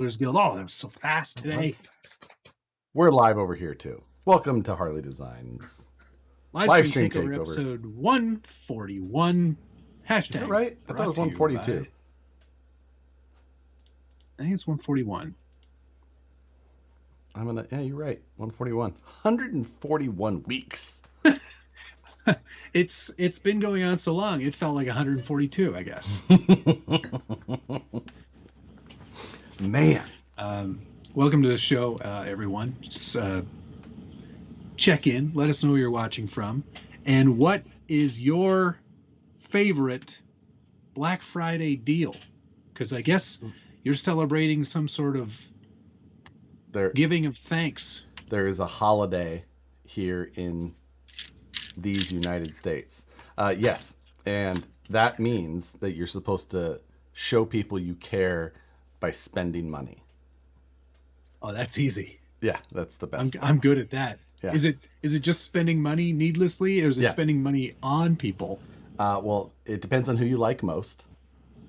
Guild. Oh, that was so fast today. We're live over here too. Welcome to Harley Designs Live stream takeover episode 141. Hashtag. Is that right? I thought it was 142. I think it's 141. Yeah, you're right. 141. 141 weeks. It's been going on so long, it felt like 142, I guess. Man. Welcome to the show, everyone. Just check in. Let us know where you're watching from. And what is your favorite Black Friday deal? Because I guess you're celebrating some sort of giving of thanks. There is a holiday here in these United States. Yes, and that means that you're supposed to show people you care by spending money. Oh, that's easy. Yeah, that's the best. I'm good at that. Yeah. Is it just spending money needlessly, or is it spending money on people? Well, it depends on who you like most.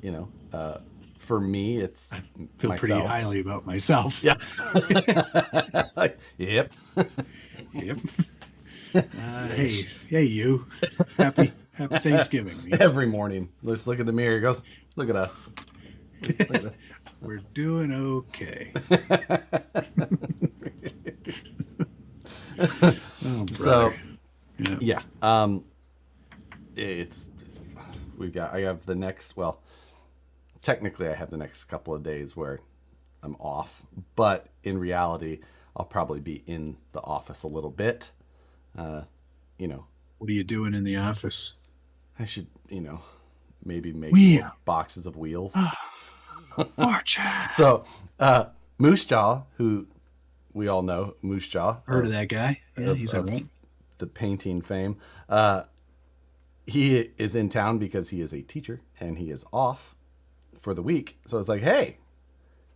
You know, for me, it's I feel myself. Pretty highly about myself. Yeah. Yep. Yep. Hey, you. Happy Thanksgiving. Every morning, let's look at the mirror. He goes, look at us. We're doing okay. Oh, so, yeah. I have the next, well, technically I have the next couple of days where I'm off, but in reality, I'll probably be in the office a little bit. You know. What are you doing in the office? I should, maybe make more boxes of wheels. So, Moose Jaw, who we all know, Moose Jaw. Heard of that guy? Yeah, he's all right. The painting fame. He is in town because he is a teacher and he is off for the week. So it's like, hey,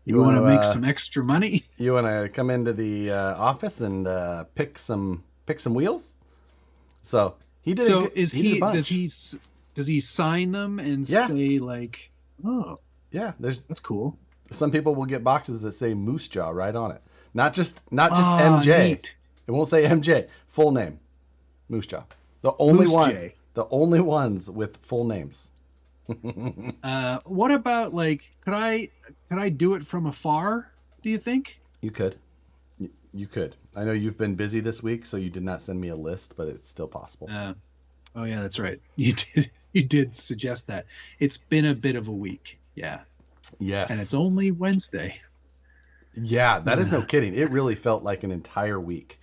you want to make some extra money? You want to come into the office and pick some wheels? So he did. So did a bunch. Does he sign them and say like, oh, yeah, that's cool. Some people will get boxes that say Moose Jaw right on it. Not just MJ. Neat. It won't say MJ. Full name. Moose Jaw. The only ones with full names. What about could I do it from afar, do you think? You could. You could. I know you've been busy this week, so you did not send me a list, but it's still possible. Oh yeah, that's right. You did suggest that. It's been a bit of a week. Yeah. Yes. And it's only Wednesday. Yeah, that is no kidding. It really felt like an entire week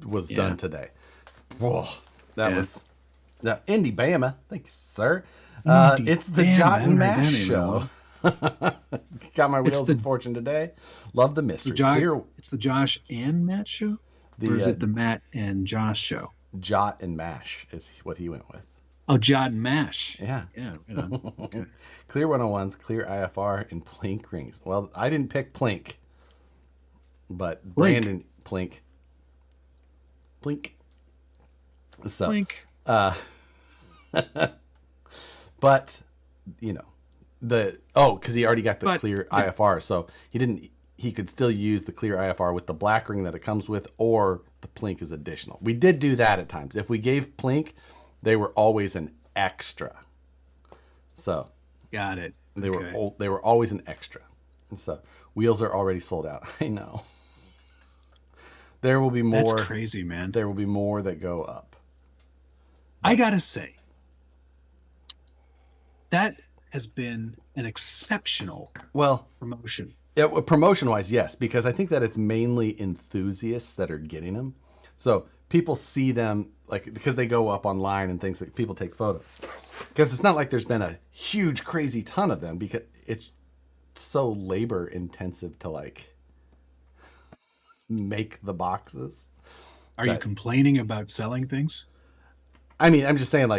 was done today. Whoa, that was Indy Bama. Thanks, sir. It's the Jot and Mash show. Got my wheels of fortune today. Love the mystery. It's the Josh and Matt show? Or is it the Matt and Josh show? Jot and Mash is what he went with. Oh, Jot and Mash. Yeah. Yeah. Right on. Okay. Clear 101s, clear IFR, and Plink rings. Well, I didn't pick Plink, but Brandon Plink. So, Plink. But, because he already got the clear IFR, so he could still use the clear IFR with the black ring that it comes with, or the Plink is additional. We did do that at times. If we gave Plink, they were always an extra. So got it. They were always an extra. And so wheels are already sold out. I know. There will be more. That's crazy, man. There will be more that go up. I gotta say, that has been an exceptional promotion. Yeah, promotion-wise, yes, because I think that it's mainly enthusiasts that are getting them. So people see them because they go up online and things like people take photos. Because it's not like there's been a huge, crazy ton of them because it's so labor intensive to make the boxes. Are you complaining about selling things? I mean, I'm just saying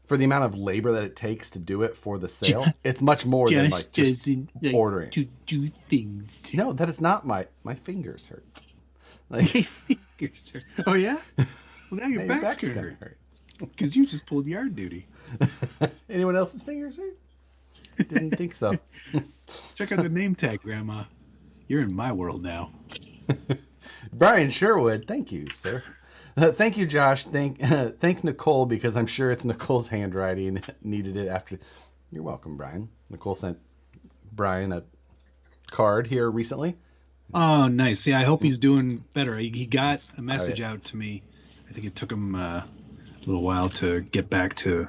for the amount of labor that it takes to do it for the sale, it's much more than just ordering. To do things. No, that is not my fingers hurt. My fingers hurt. Oh yeah? Well, now your back's gonna hurt. Because you just pulled yard duty. Anyone else's fingers hurt? Didn't think so. Check out the name tag, Grandma. You're in my world now. Brian Sherwood, thank you, sir. Thank you, Josh. Thank Nicole, because I'm sure it's Nicole's handwriting needed it after. You're welcome, Brian. Nicole sent Brian a card here recently. Oh, nice. Yeah, I hope he's doing better. He got a message out to me. I think it took him a little while to get back to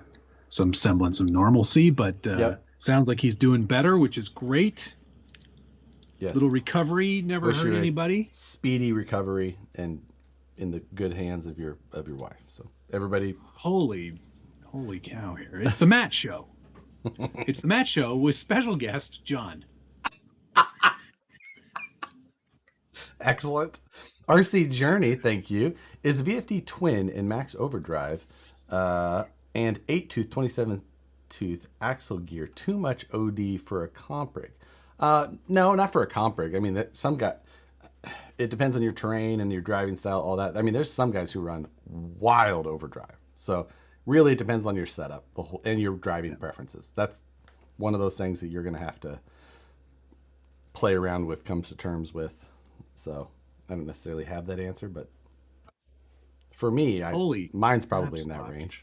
some semblance of normalcy, but sounds like he's doing better, which is great. Yes. Little recovery never hurt anybody. Speedy recovery and in the good hands of your wife. So everybody, holy cow! Here it's the Matt Show. It's the Matt Show with special guest John. Excellent. RC Journey, thank you. Is VFD twin in max overdrive and 8-tooth, 27-tooth axle gear too much OD for a comp rig? No, not for a comp rig. I mean, it depends on your terrain and your driving style, all that. I mean, there's some guys who run wild overdrive. So really it depends on your setup and your driving preferences. That's one of those things that you're going to have to play around with, comes to terms with. So I don't necessarily have that answer, but for me, mine's probably in that range.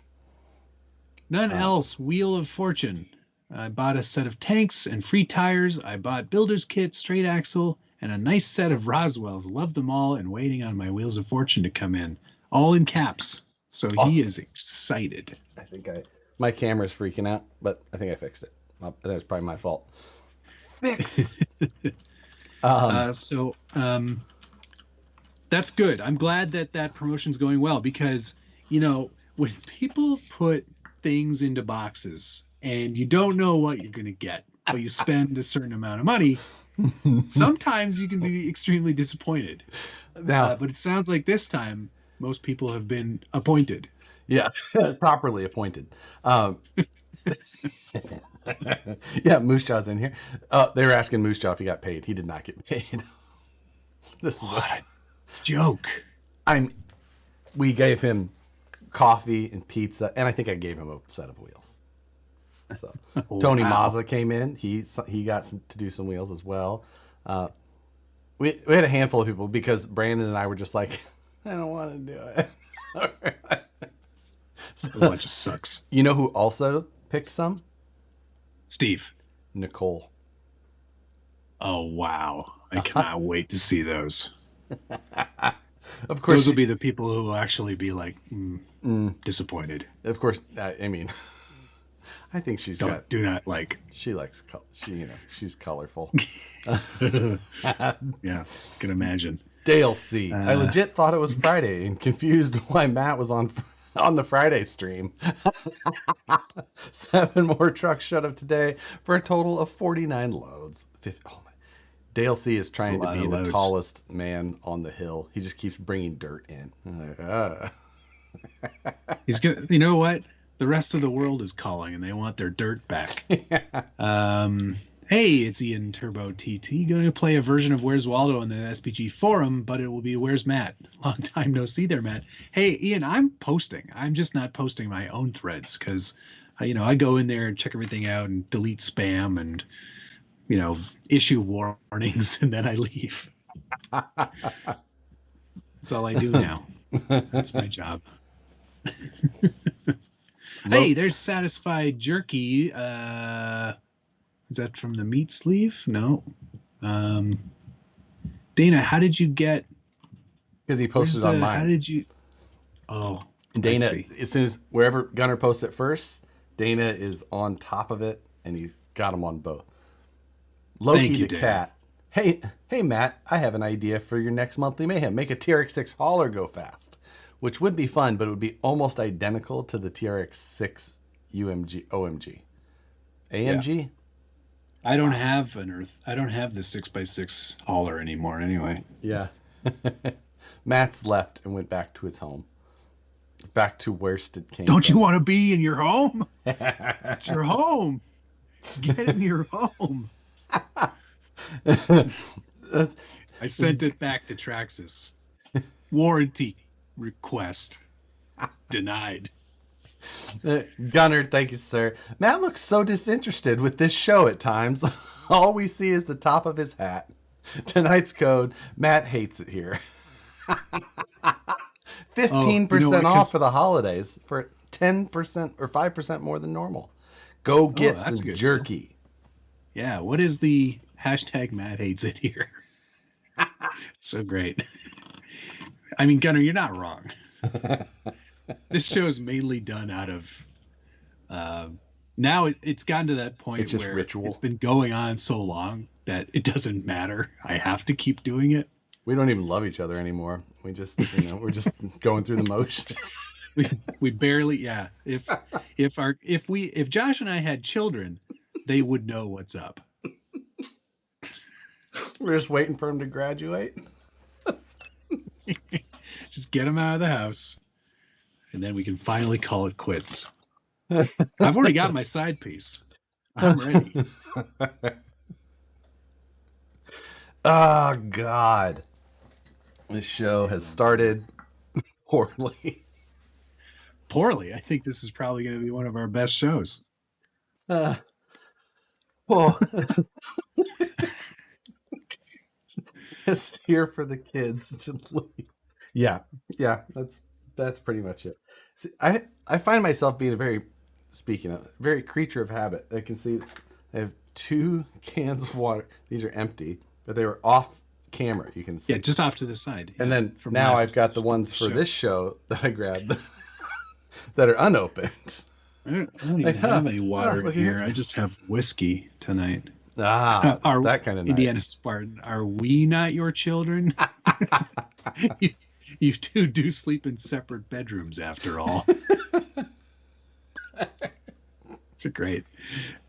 None else. Wheel of Fortune. I bought a set of tanks and free tires. I bought builder's kit, straight axle, and a nice set of Roswells. Love them all and waiting on my Wheels of Fortune to come in. All in caps. So he is excited. I think my camera's freaking out, but I think I fixed it. That was probably my fault. Fixed. That's good. I'm glad that promotion's going well because, when people put things into boxes and you don't know what you're going to get, but you spend a certain amount of money, sometimes you can be extremely disappointed. But it sounds like this time most people have been appointed. Yeah, properly appointed. Yeah, Moose Jaw's in here. They were asking Moose Jaw if he got paid. He did not get paid. This was a joke. We gave him coffee and pizza, and I think I gave him a set of wheels. So Tony Mazza came in. He got to do some wheels as well. We had a handful of people because Brandon and I were just like, I don't want to do it. So, a bunch of sucks. You know who also picked some? Steve. Nicole. Oh, wow. I cannot wait to see those. Of course. Those will be the people who will actually be like disappointed. Of course. I mean, I think she's do not like. She likes, she's colorful. Yeah, can imagine. Dale C. I legit thought it was Friday and confused why Matt was on the Friday stream. 7 more trucks showed up today for a total of 49 loads. Dale C is trying to be the tallest man on the hill. He just keeps bringing dirt in. He's good. You know what? The rest of the world is calling and they want their dirt back. Hey, it's Ian Turbo TT. Going to play a version of Where's Waldo on the SBG forum, but it will be Where's Matt? Long time no see there, Matt. Hey, Ian, I'm posting. I'm just not posting my own threads because, I go in there and check everything out and delete spam and, issue warnings and then I leave. That's all I do now. That's my job. Hey, there's Satisfied Jerky. Is that from the meat sleeve? No. Dana, how did you get? Because he posted on mine. How did you? Oh. And Dana, as soon as wherever Gunner posts it first, Dana is on top of it, and he's got them on both. Loki the cat. Hey, Matt, I have an idea for your next monthly mayhem. Make a TRX6 hauler go fast, which would be fun, but it would be almost identical to the TRX6 OMG. AMG? Yeah. I don't have the 6x6 hauler anymore anyway. Yeah. Matt's left and went back to his home. Back to worst it came. Don't you want to be in your home? It's your home. Get in your home. I sent it back to Traxxas. Warranty request denied. Gunner, thank you, sir. Matt looks so disinterested with this show at times. All we see is the top of his hat. Tonight's code, Matt hates it here. 15% off for the holidays for 10% or 5% more than normal. Go get some jerky. Deal. Yeah, what is the hashtag Matt hates it here? So great. I mean, Gunner, you're not wrong. This show is mainly done out of now it's gotten to that point it's just where ritual. It's been going on so long that it doesn't matter. I have to keep doing it. We don't even love each other anymore. We just, we're just going through the motion. we barely, yeah. If Josh and I had children, they would know what's up. We're just waiting for him to graduate. Just get him out of the house, and then we can finally call it quits. I've already got my side piece. I'm ready. Oh, God. This show has started poorly. Poorly? I think this is probably going to be one of our best shows. It's here for the kids. Yeah, that's pretty much it. See, I find myself being very creature of habit. I can see I have 2 cans of water. These are empty, but they were off camera. You can see. Yeah, just off to the side. And then now I've got the ones for this show that I grabbed that are unopened. I don't even have any water here. I just have whiskey tonight. That kind of night. Indiana Spartan, are we not your children? You two do sleep in separate bedrooms after all. It's great.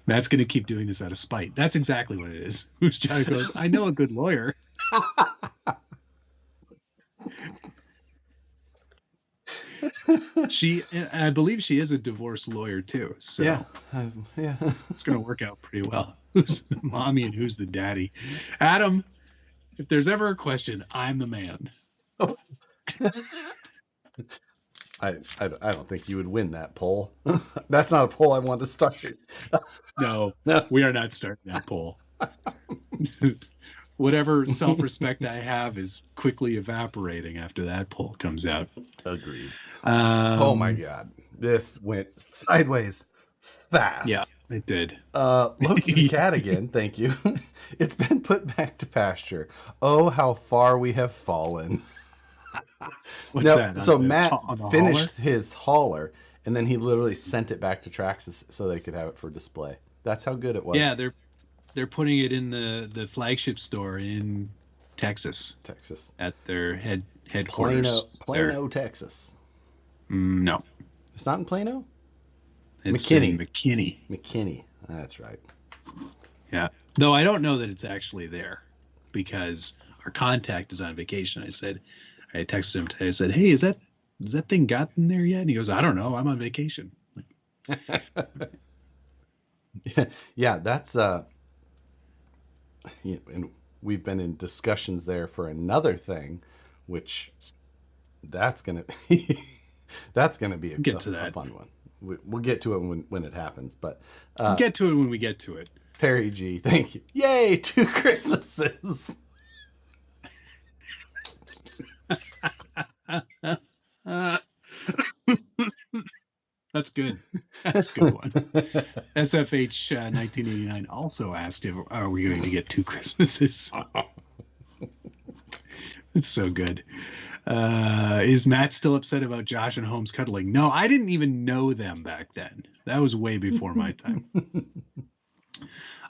Matt's going to keep doing this out of spite. That's exactly what it is. Who's John goes, I know a good lawyer. I believe she is a divorce lawyer too. So yeah, it's going to work out pretty well. Who's the mommy and who's the daddy? Adam, if there's ever a question, I'm the man. Oh. I don't think you would win that poll. That's not a poll I want to start. No, we are not starting that poll. Whatever self-respect I have is quickly evaporating after that poll comes out. Agreed. Oh my God. This went sideways fast. Yeah, it did. Loki the cat again. Thank you. It's been put back to pasture. Oh, how far we have fallen. What's that? So Matt finished his hauler, and then he literally sent it back to Traxxas so they could have it for display. That's how good it was. Yeah, they're putting it in the flagship store in Texas at their headquarters. Plano, Texas. No, it's not in Plano. It's McKinney. McKinney. That's right. Yeah, though I don't know that it's actually there because our contact is on vacation. I texted him today. I said, "Hey, has that thing gotten there yet?" And he goes, "I don't know. I'm on vacation." Yeah, that's and we've been in discussions there for another thing, which that's gonna be a fun one. We'll get to it when it happens, but we'll get to it when we get to it. Perry G, thank you. Yay, 2 Christmases. That's good. That's a good one. SFH 1989 also asked if are we going to get 2 Christmases. It's so good. Is Matt still upset about Josh and Holmes cuddling? No, I didn't even know them back then. That was way before my time.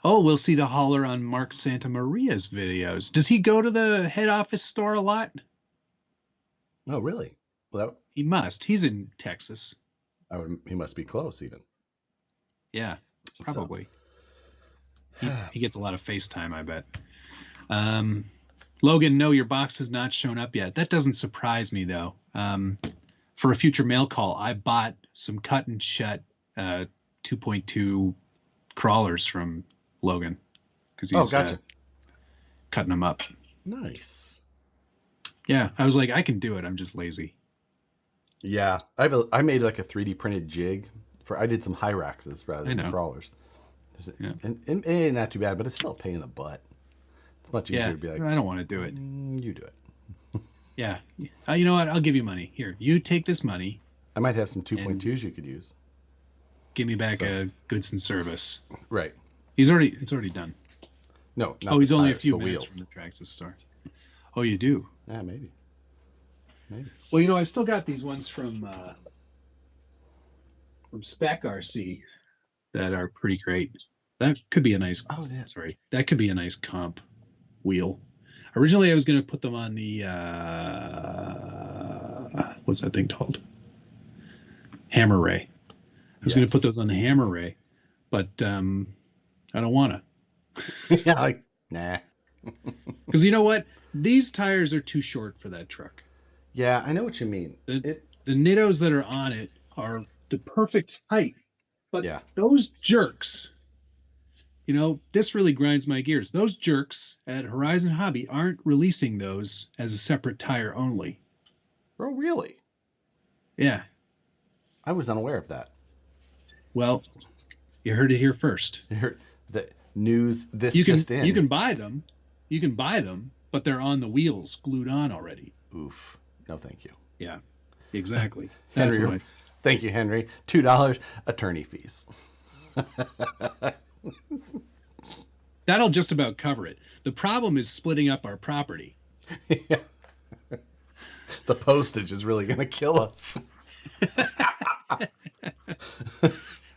Oh, we'll see the hauler on Mark Santamaria's videos. Does he go to the head office store a lot? Oh, really? Well, he must. He's in Texas. He must be close, even. Yeah, probably. So. He gets a lot of FaceTime, I bet. Logan, no, your box has not shown up yet. That doesn't surprise me, though. For a future mail call, I bought some cut and shut 2.2 crawlers from Logan because he's cutting them up. Nice. Yeah, I was like, I can do it. I'm just lazy. Yeah, I made like a 3D printed jig for. I did some Hyraxes rather I than know. crawlers. Yeah. And it ain't not too bad, but it's still a pain in the butt. It's much easier Yeah. to be like, I don't want to do it. You do it. Yeah. You know what? I'll give you money. Here, you take this money I might have some and 2.2s you could use. give me back So, a goods and service. right. It's already done. No, not Oh, the he's only a tires, few the minutes wheels. from the Traxxas store. Oh, you do? Yeah, maybe. Maybe. Well, you know, I've still got these ones from Spec RC that are pretty great. That could be a nice. Oh, yeah. Sorry, that could be a nice comp wheel. Originally, I was going to put them on the what's that thing called? Hammer Ray. I was going to put those on the Hammer Ray, but I don't want to. Yeah, like, nah. Because you know what? These tires are too short for that truck. Yeah, I know what you mean. The Nittos that are on it are the perfect height. But Yeah. those jerks, you know, this really grinds my gears. Those jerks at Horizon Hobby aren't releasing those as a separate tire only. Oh, really? Yeah. I was unaware of that. Well, you heard it here first. You heard the news You just in. You can buy them. You can buy them, but they're on the wheels, glued on already. Oof. No, thank you. Yeah, exactly. That's Henry, what I said. thank you, Henry. $2 attorney fees. That'll just about cover it. The problem is splitting up our property. Yeah. The postage is really going to kill us.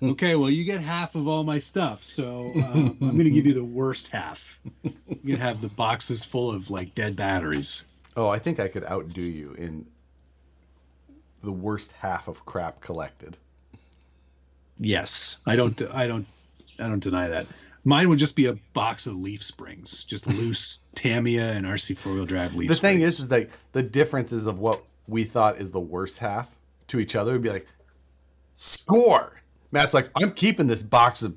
Okay, well, you get half of all my stuff, so I'm going to give you the worst half. You can have the boxes full of like dead batteries. Oh, I think I could outdo you in the worst half of crap collected. Yes, I don't deny that. Mine would just be a box of leaf springs, just loose Tamiya and RC 4-wheel drive leaf. The springs. thing is like the differences of what we thought is the worst half to each other would be like, score. Matt's like, I'm keeping this box of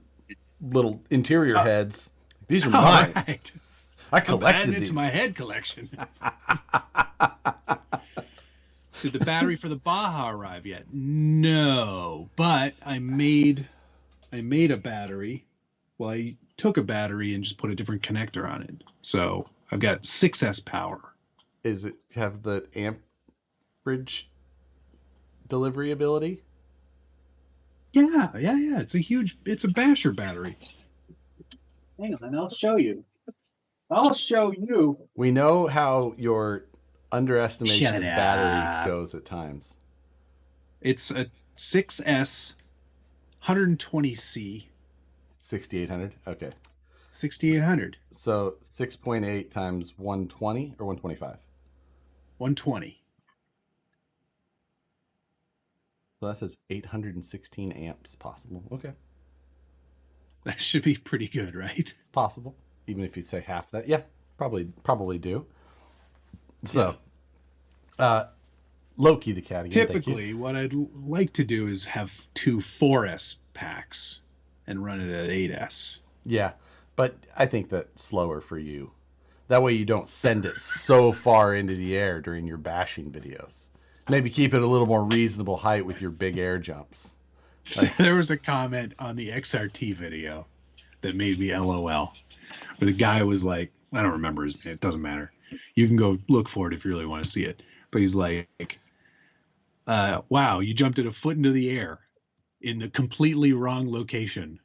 little interior heads. These are mine. Right. I collected these. these. Into my head collection. Did the battery for the Baja arrive yet? No, but I made a battery. Well, I took a battery and just put a different connector on it. So I've got 6S power. Is it have the amperage delivery ability? Yeah. It's a basher battery. Hang on, I'll show you. We know how your underestimation Shut of up. batteries goes at times. It's a 6S 120C 6800. Okay. 6800. So 6.8 times 120 or 125. 120. So that says 816 amps possible. Okay. That should be pretty good, right? It's possible. Even if you'd say half that. Yeah, probably do. So, Loki the cat again. Typically, what I'd like to do is have two 4S packs and run it at 8S. Yeah, but I think that's slower for you. That way you don't send it so far into the air during your bashing videos. Maybe keep it a little more reasonable height with your big air jumps. So there was a comment on the XRT video that made me LOL. Where the guy was like, I don't remember his name. It doesn't matter. You can go look for it if you really want to see it. But he's like, wow, you jumped it a foot into the air in the completely wrong location.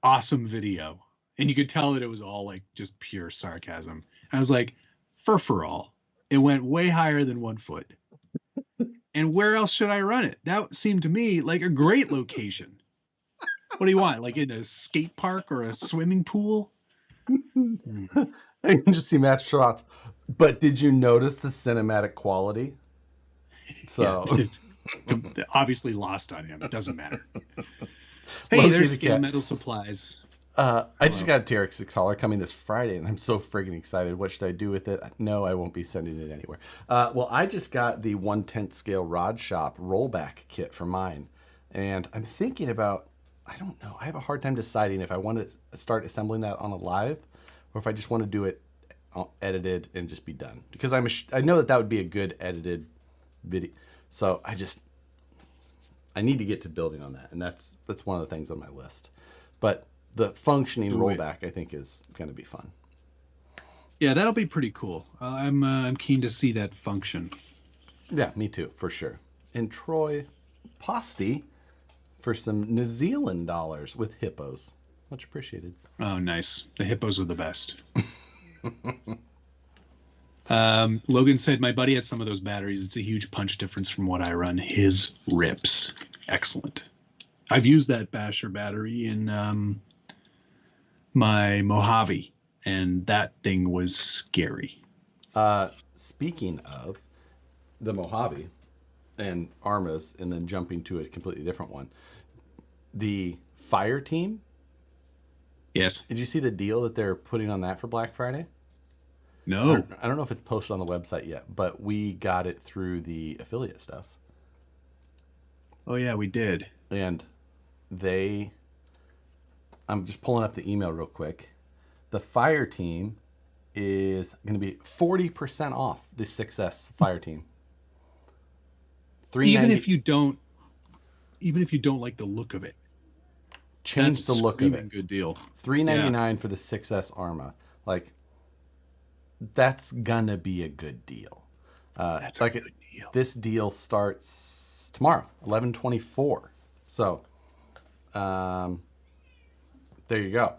Awesome video. And you could tell that it was all like just pure sarcasm. I was like, for all. It went way higher than 1 foot. And where else should I run it? That seemed to me like a great location. What do you want? Like in a skate park or a swimming pool? I can just see Matt's shots. But did you notice the cinematic quality? So Yeah, obviously lost on him. It doesn't matter. Hey, there's Scale Metal Supplies. I just got a TRX6 hauler coming this Friday, and I'm so friggin' excited. What should I do with it? No, I won't be sending it anywhere. Well, I just got the 1/10 scale Rod Shop rollback kit for mine, and I'm thinking about, I don't know, I have a hard time deciding if I want to start assembling that on a live, or if I just want to do it edited and just be done. Because I know that would be a good edited video. So I need to get to building on that, and that's one of the things on my list. But the functioning rollback, I think, is going to be fun. Yeah, that'll be pretty cool. I'm keen to see that function. Yeah, me too, for sure. And Troy Posty for some New Zealand dollars with hippos. Much appreciated. Oh, nice. The hippos are the best. Logan said, my buddy has some of those batteries. It's a huge punch difference from what I run. His rips. Excellent. I've used that Basher battery in my Mojave, and that thing was scary. Speaking of the Mojave and Armas, and then jumping to a completely different one, the fire team. Yes. Did you see the deal that they're putting on that for Black Friday? No. I don't know if it's posted on the website yet, but we got it through the affiliate stuff. Oh, yeah, we did. And I'm just pulling up the email real quick. The fire team is going to be 40% off the 6S fire team. Even if you don't like the look of it. Change the look of it. Good deal. $399 for the 6S Arma. Like, that's gonna be a good deal. That's a good deal. This deal starts tomorrow, 11/24. So, there you go.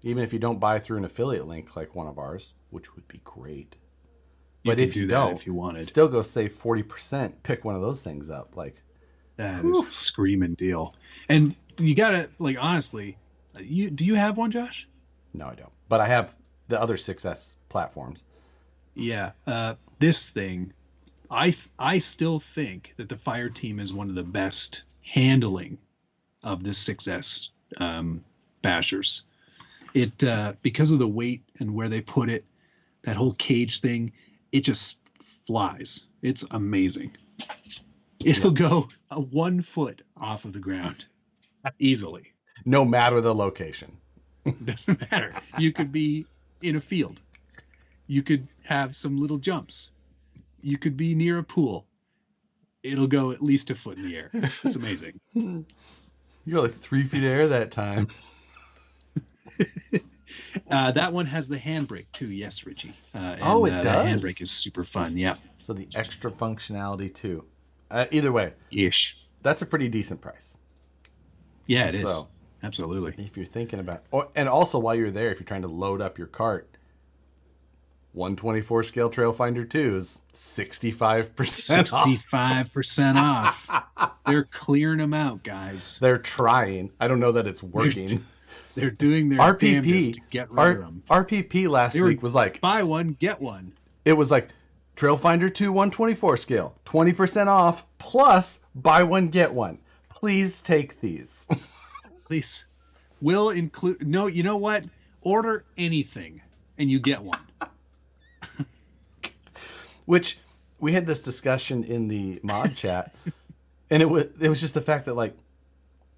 Even if you don't buy through an affiliate link like one of ours, which would be great. But if you don't, if you wanted, still go save 40%. Pick one of those things up. Like, that is a screaming deal. And you gotta, like, honestly, do you have one, Josh? No, I don't. But I have the other 6S platforms. Yeah. This thing, I still think that the fire team is one of the best handling of the 6S bashers. It because of the weight and where they put it, that whole cage thing, it just flies. It's amazing. It'll go 1 foot off of the ground easily. No matter the location. Doesn't matter. You could be in a field. You could have some little jumps. You could be near a pool. It'll go at least a foot in the air. It's amazing. You're like 3 feet of air that time. That one has the handbrake too. Yes, Richie. It does? The handbrake is super fun. Yeah. So the extra functionality too. Either way, Ish. that's a pretty decent price. Yeah, it is. So, absolutely. if you're thinking about, and also while you're there, if you're trying to load up your cart, 124 scale Trailfinder 2 is 65% 65% off. They're clearing them out, guys. They're trying. I don't know that it's working. They're doing their damnedest to get rid of them. RPP last week was like, buy one, get one. It was like, Trailfinder 2 124 scale, 20% off, plus buy one, get one. Please take these. Please. We'll include, no, you know what? Order anything and you get one. Which, we had this discussion in the mod chat, and it was just the fact that, like,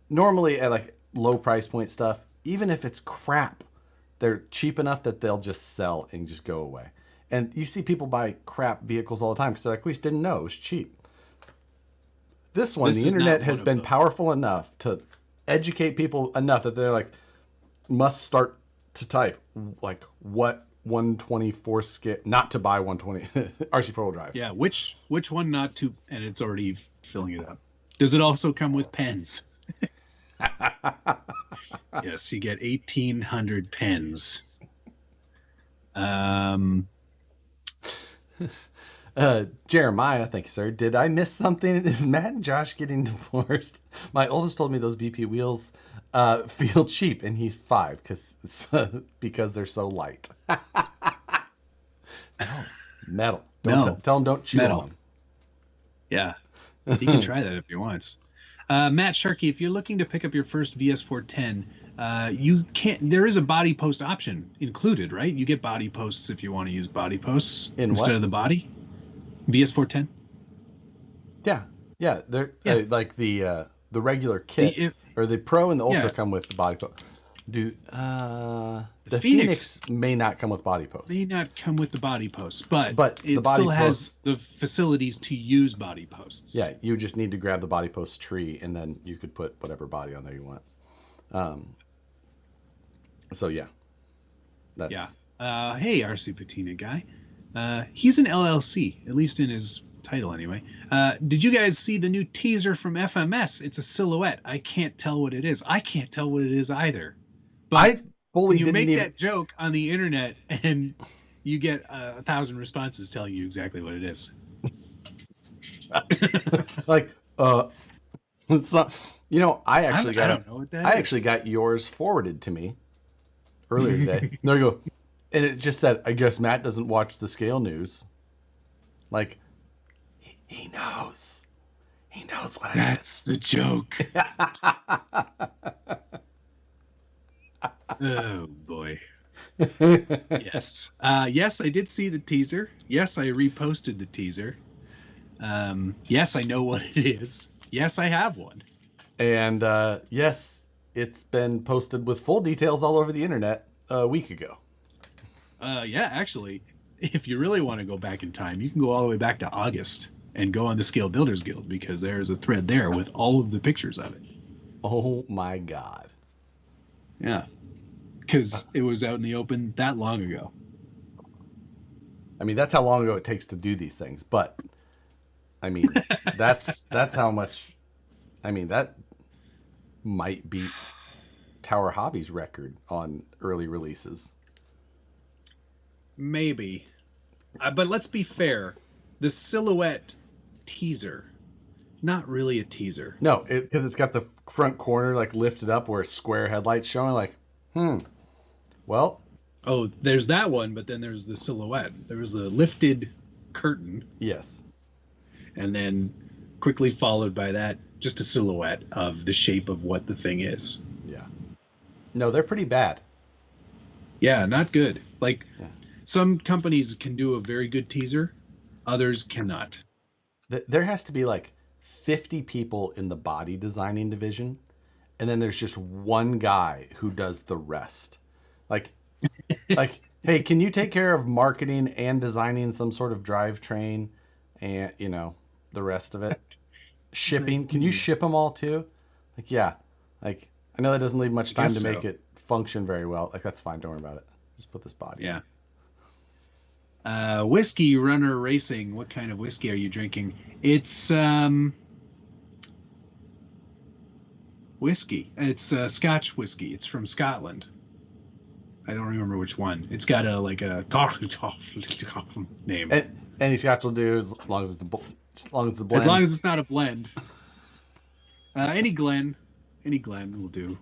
normally at, like, low price point stuff, even if it's crap, they're cheap enough that they'll just sell and just go away. And you see people buy crap vehicles all the time because they're like, we just didn't know it was cheap. The internet has been powerful enough to educate people enough that they're like, must start to type, like, what 124 scale, not to buy 120 RC 4-wheel drive. Yeah, which one not to, and it's already filling it up. Does it also come with pens? Yes, you get 1,800 pens. Jeremiah, thank you, sir. Did I miss something? Is Matt and Josh getting divorced? My oldest told me those BP wheels feel cheap, and he's 5 because they're so light. Metal. Tell him don't chew on them. Yeah, he can try that if he wants. Matt Sharkey, if you're looking to pick up your first VS410, you can't. There is a body post option included, right? You get body posts if you want to use body posts instead of the body. VS410. Yeah. They're like the regular kit or the Pro and the Ultra come with the body post. The Phoenix may not come with body posts. May not come with the body posts, but it still has the facilities to use body posts. Yeah, you just need to grab the body post tree, and then you could put whatever body on there you want. So yeah, that's hey, RC Patina guy. He's an LLC, at least in his title anyway. Did you guys see the new teaser from FMS? It's a silhouette. I can't tell what it is. I can't tell what it is either. But I fully you didn't make even... that joke on the internet, and you get 1,000 responses telling you exactly what it is. Like, it's not, you know, I actually got yours forwarded to me earlier today. There you go. And it just said, I guess Matt doesn't watch the scale news. Like, he knows. He knows what it is. That's the joke. Oh, boy. Yes. Yes, I did see the teaser. Yes, I reposted the teaser. Yes, I know what it is. Yes, I have one. And yes, it's been posted with full details all over the internet a week ago. Yeah, actually, if you really want to go back in time, you can go all the way back to August and go on the Scale Builders Guild, because there's a thread there with all of the pictures of it. Oh my God. Yeah. Because it was out in the open that long ago. I mean, that's how long ago it takes to do these things. But, I mean, that's how much... I mean, that might beat Tower Hobby's record on early releases. Maybe. But let's be fair. The silhouette teaser, not really a teaser. No, because it's got the front corner like lifted up where square headlights showing. Like, well. Oh, there's that one, but then there's the silhouette. There was the lifted curtain. Yes. And then quickly followed by that, just a silhouette of the shape of what the thing is. Yeah. No, they're pretty bad. Yeah, not good. Like, some companies can do a very good teaser. Others cannot. There has to be like 50 people in the body designing division, and then there's just one guy who does the rest. Like, hey, can you take care of marketing and designing some sort of drivetrain and, you know, the rest of it? Shipping, can you ship them all too? Like, yeah. Like, I know that doesn't leave much time to make it function very well. Like, that's fine. Don't worry about it. Just put this body in. Whiskey Runner Racing. What kind of whiskey are you drinking? It's whiskey. It's Scotch whiskey. It's from Scotland. I don't remember which one. It's got a name. Any Scotch will do as long as it's a blend. As long as it's not a blend. Any Glen will do.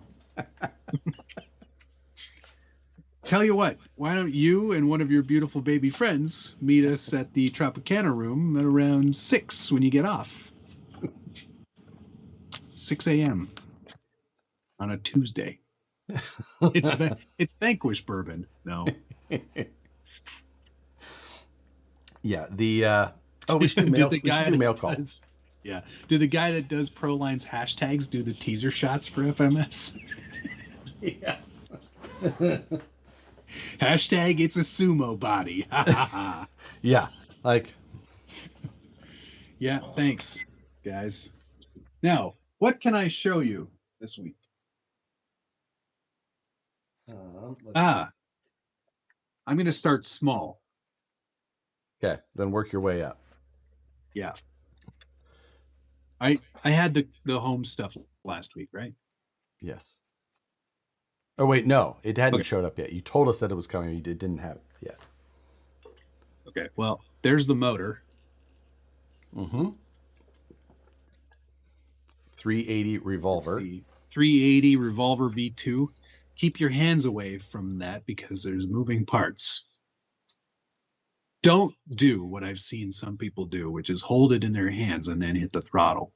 Tell you what, why don't you and one of your beautiful baby friends meet us at the Tropicana room at around 6 when you get off. 6 a.m. on a Tuesday. It's Vanquish bourbon. No. Yeah, we should do mail calls. Yeah. Do the guy that does ProLine's hashtags do the teaser shots for FMS? Yeah. Hashtag it's a sumo body. Yeah. Like. Yeah, thanks, guys. Now, what can I show you this week? I'm going to start small. Okay, then work your way up. Yeah. I had the home stuff last week, right? Yes. Oh, wait, no. It hadn't showed up yet. You told us that it was coming. You didn't have it yet. Okay, well, there's the motor. 380 revolver. 380 revolver V2. Keep your hands away from that because there's moving parts. Don't do what I've seen some people do, which is hold it in their hands and then hit the throttle.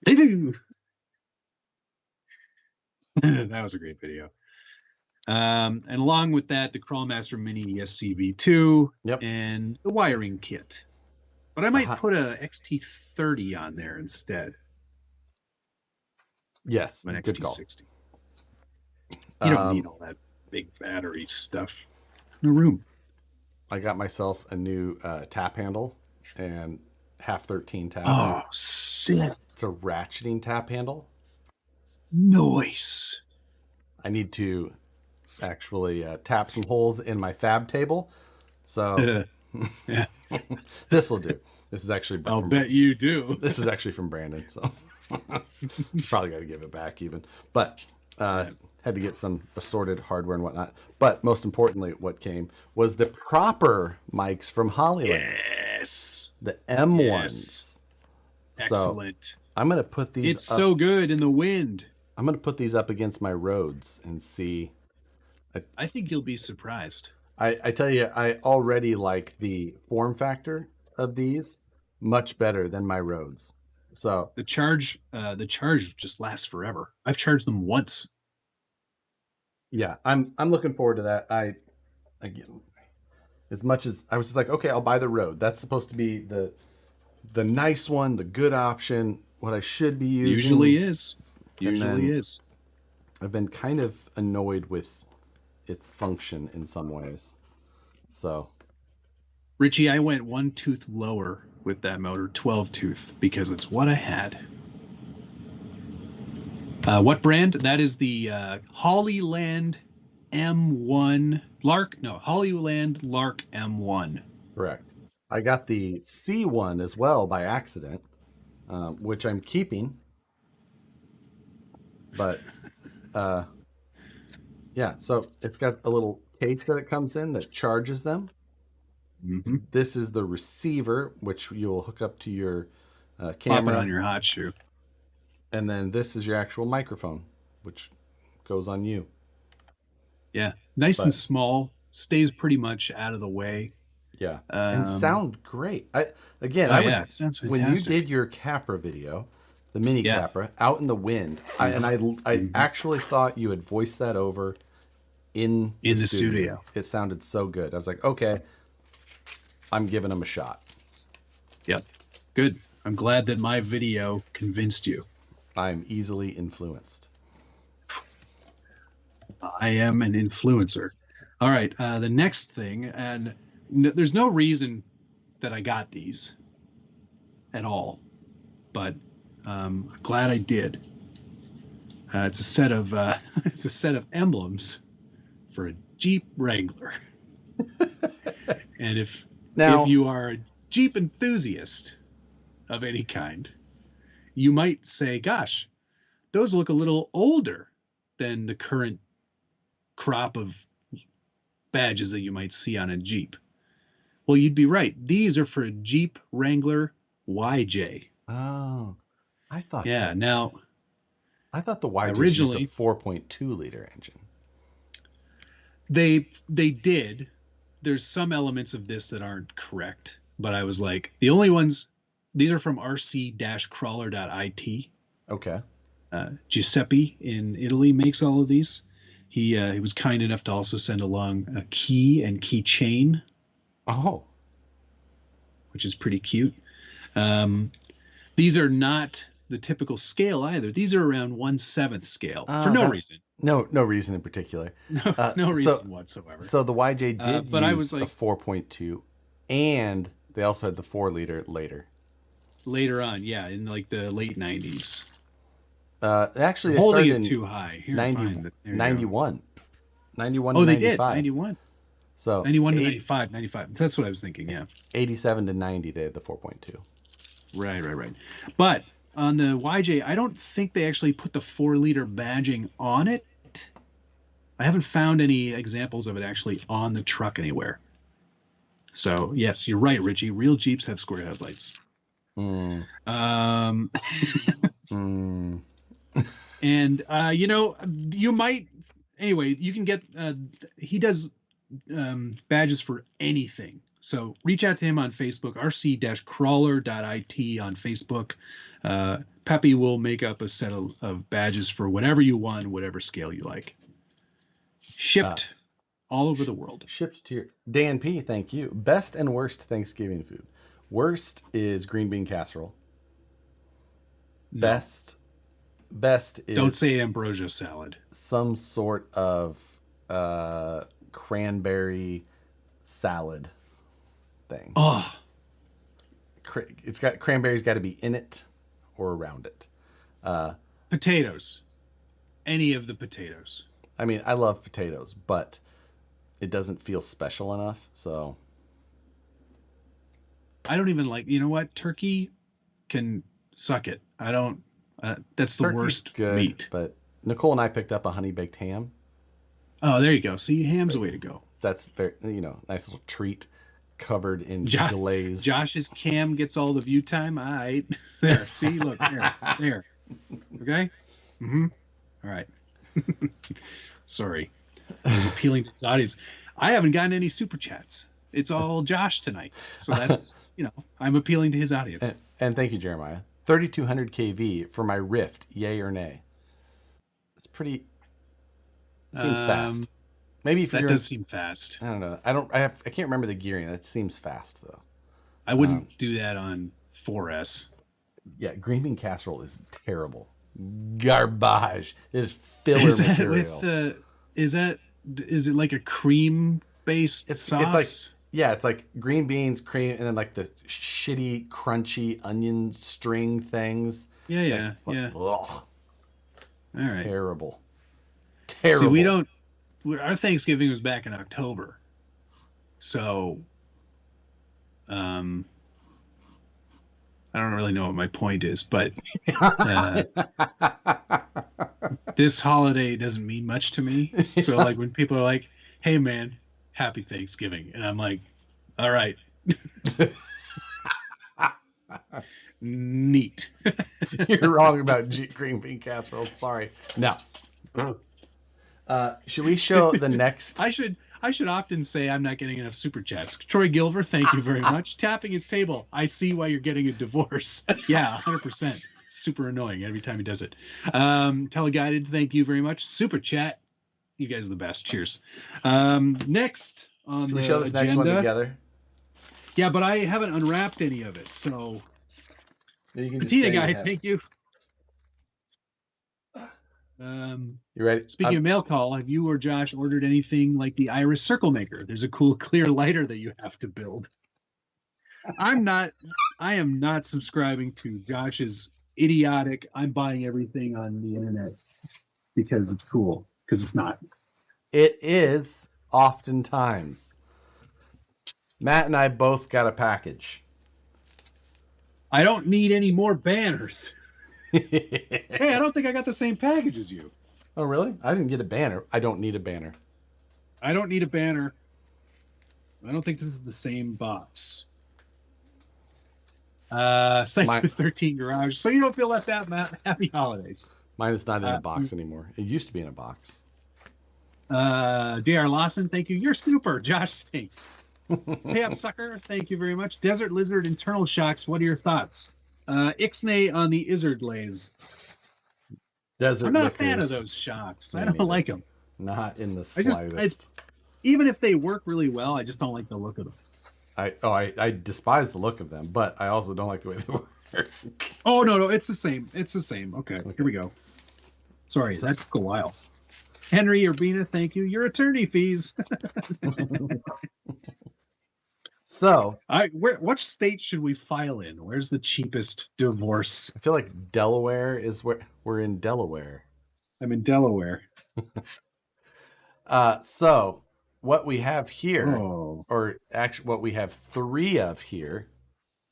They do. That was a great video. And along with that, the Crawlmaster Mini SCV2 and the wiring kit. But I might put a XT30 on there instead. Yes, an good call. XT60. You don't need all that big battery stuff. No room. I got myself a new tap handle and half 13 tap. Oh, sick. It's a ratcheting tap handle. Noise. I need to actually tap some holes in my fab table. So Yeah, this will do. This is actually I'll from, bet you do. this is actually from Brandon. So probably got to give it back even. But had to get some assorted hardware and whatnot. But most importantly, what came was the proper mics from Hollyland. Yes. The M1s. Yes. Excellent. So I'm going to put these It's up. so good in the wind. I'm going to put these up against my Rhodes and see. I think you'll be surprised. I tell you, I already like the form factor of these much better than my Rhodes. So The charge just lasts forever. I've charged them once. yeah, I'm looking forward to that. Again, as much as I was just like, okay, I'll buy the Rode. That's supposed to be the nice one, the good option, what I should be using. Usually is. And Usually then- is. I've been kind of annoyed with its function in some ways. So Richie, I went one tooth lower with that motor, 12 tooth, because it's what I had. What brand? That is the Hollyland M1 Lark. No, Hollyland Lark M1. correct. I got the C1 as well by accident, which I'm keeping. But yeah, so it's got a little case that it comes in that charges them. Mm-hmm. This is the receiver, which you'll hook up to your Pop it camera. on your hot shoe. And then this is your actual microphone, which goes on you. Yeah, nice and But- small. Stays pretty much out of the way. Yeah, and sound great. I was it sounds when you fantastic. did your Capra video, the mini Yeah. Capra, out in the wind. I actually thought you had voiced that over in In the studio. It sounded so good. I was like, okay, I'm giving them a shot. Yep, good. I'm glad that my video convinced you. I'm easily influenced. I am an influencer. All right, the next thing, and there's no reason that I got these at all, but I'm glad I did. It's a set of it's a set of emblems for a Jeep Wrangler. And if you are a Jeep enthusiast of any kind, you might say, gosh, those look a little older than the current crop of badges that you might see on a Jeep. Well, you'd be right. These are for a Jeep Wrangler YJ. Oh, I thought. Yeah. Now, I thought the YJ used originally- a 4.2 liter engine. they did. There's some elements of this that aren't correct, but I was like, the only ones. These are from rc-crawler.it. Okay. Giuseppe in Italy makes all of these. He was kind enough to also send along a key and keychain, Oh, which is pretty cute. These are not the typical scale either. These are around 1/7 scale for no reason. no reason in particular. No reason whatsoever. So the YJ did but I use was like- a 4.2, and they also had the 4 liter later. Later on, yeah, in like the late 90s. Actually, they Holding started it in too high. Here, 90, fine, there you go. 91. 91 Oh, to they 95. did. 91. So 91 to 80 95. 95. That's what I was thinking, yeah. 87 to 90, they had the 4.2. Right. But on the YJ, I don't think they actually put the 4-liter badging on it. I haven't found any examples of it actually on the truck anywhere. So, yes, you're right, Richie. Real Jeeps have square headlights. Mm. Mm. And, you might, anyway, you can get, he does badges for anything. So reach out to him on Facebook, rc-crawler.it on Facebook. Peppy will make up a set of badges for whatever you want, whatever scale you like. Shipped all over the world. Shipped to your Dan P. Thank you. Best and worst Thanksgiving food. Worst is green bean casserole. No. Best Best is Don't say ambrosia salad. some sort of cranberry salad thing. Oh, It's got cranberries got to be in it or around it. potatoes. Any of the potatoes. I mean, I love potatoes, but it doesn't feel special enough. So I don't even like, you know what? Turkey can suck it. I don't, that's the turkey's worst good, meat. but Nicole and I picked up a honey baked ham. Oh, there you go. See, ham's the way to go. That's very, nice little treat covered in Josh, glazed. Josh's cam gets all the view time. All right. There. See, look, there. Okay. Mm-hmm. All right. Sorry. I was appealing to his audience. I haven't gotten any super chats. It's all Josh tonight. So that's, I'm appealing to his audience. And thank you, Jeremiah. 3200 kV for my Rift, yay or nay? It's pretty. Seems fast. Maybe if that does seem fast. I don't know. I can't remember the gearing. That seems fast though. I wouldn't do that on 4S. Yeah, green bean casserole is terrible. Garbage. It is filler material. Is it like a cream based sauce? It's like green beans, cream, and then like the shitty, crunchy onion string things. Yeah. Ugh. All right. Terrible. See, our Thanksgiving was back in October. So, I don't really know what my point is, but this holiday doesn't mean much to me. So like when people are like, hey man, happy Thanksgiving. And I'm like, all right. Neat. You're wrong about green bean casserole. Sorry. No. Should we show the next? I should often say I'm not getting enough super chats. Troy Gilver, thank you very much. Tapping his table. I see why you're getting a divorce. Yeah, 100%. Super annoying every time he does it. Teleguided, thank you very much. Super chat. You guys are the best. Cheers. Next on Should we show this next one together? Yeah, but I haven't unwrapped any of it, so. Patina guy, thank you. You ready? Speaking of mail call, have you or Josh ordered anything like the Iris Circle Maker? There's a cool clear lighter that you have to build. I am not subscribing to Josh's idiotic, I'm buying everything on the internet because it's cool, because it's not. It is oftentimes. Matt and I both got a package. I don't need any more banners. Hey, I don't think I got the same package as you. Oh, really? I didn't get a banner. I don't need a banner. I don't need a banner. I don't think this is the same box. Psycho 13 Garage. So you don't feel left out, Matt. Happy holidays. Mine is not in a box anymore. It used to be in a box. J.R. Lawson, thank you. You're super. Josh stinks. Hey up, sucker. Thank you very much. Desert Lizard Internal Shocks. What are your thoughts? Ixnay on the Izzard Lays. I'm not a fan of those shocks. I don't like them. Not in the slightest. Even if they work really well, I just don't like the look of them. I despise the look of them, but I also don't like the way they work. Oh no, it's the same. It's the same. Okay. Here we go. Sorry, that took a while. Henry Urbina, thank you. Your attorney fees. So, what state should we file in? Where's the cheapest divorce? I feel like Delaware is where we're in Delaware. I'm in Delaware. So what we have here, or actually what we have 3 of here.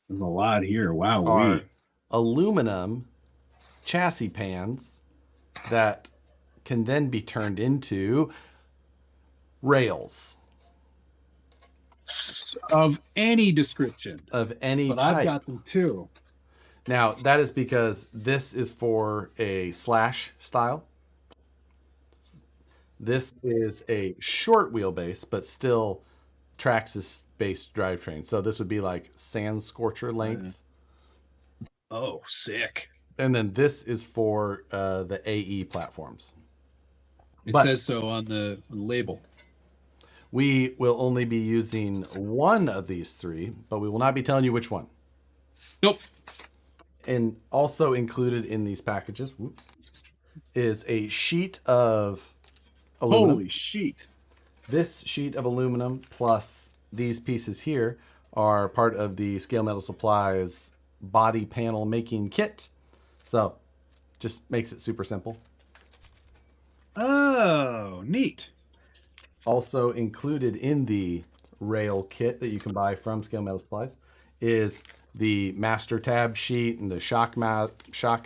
There's a lot here. Wow. Are aluminum chassis pans that can then be turned into rails. Of any description. Of any type. I've got them too. Now, that is because this is for a slash style. This is a short wheelbase, but still Traxxas-based drivetrain. So this would be like sand scorcher length. Oh, sick. And then this is for the AE platforms. It says so on the label. We will only be using one of these 3, but we will not be telling you which one. Nope. And also included in these packages, is a sheet of aluminum. Holy sheet. This sheet of aluminum plus these pieces here are part of the Scale Metal Supplies body panel making kit. So just makes it super simple. Oh, neat. Also included in the rail kit that you can buy from Scale Metal Supplies is the master tab sheet and the shock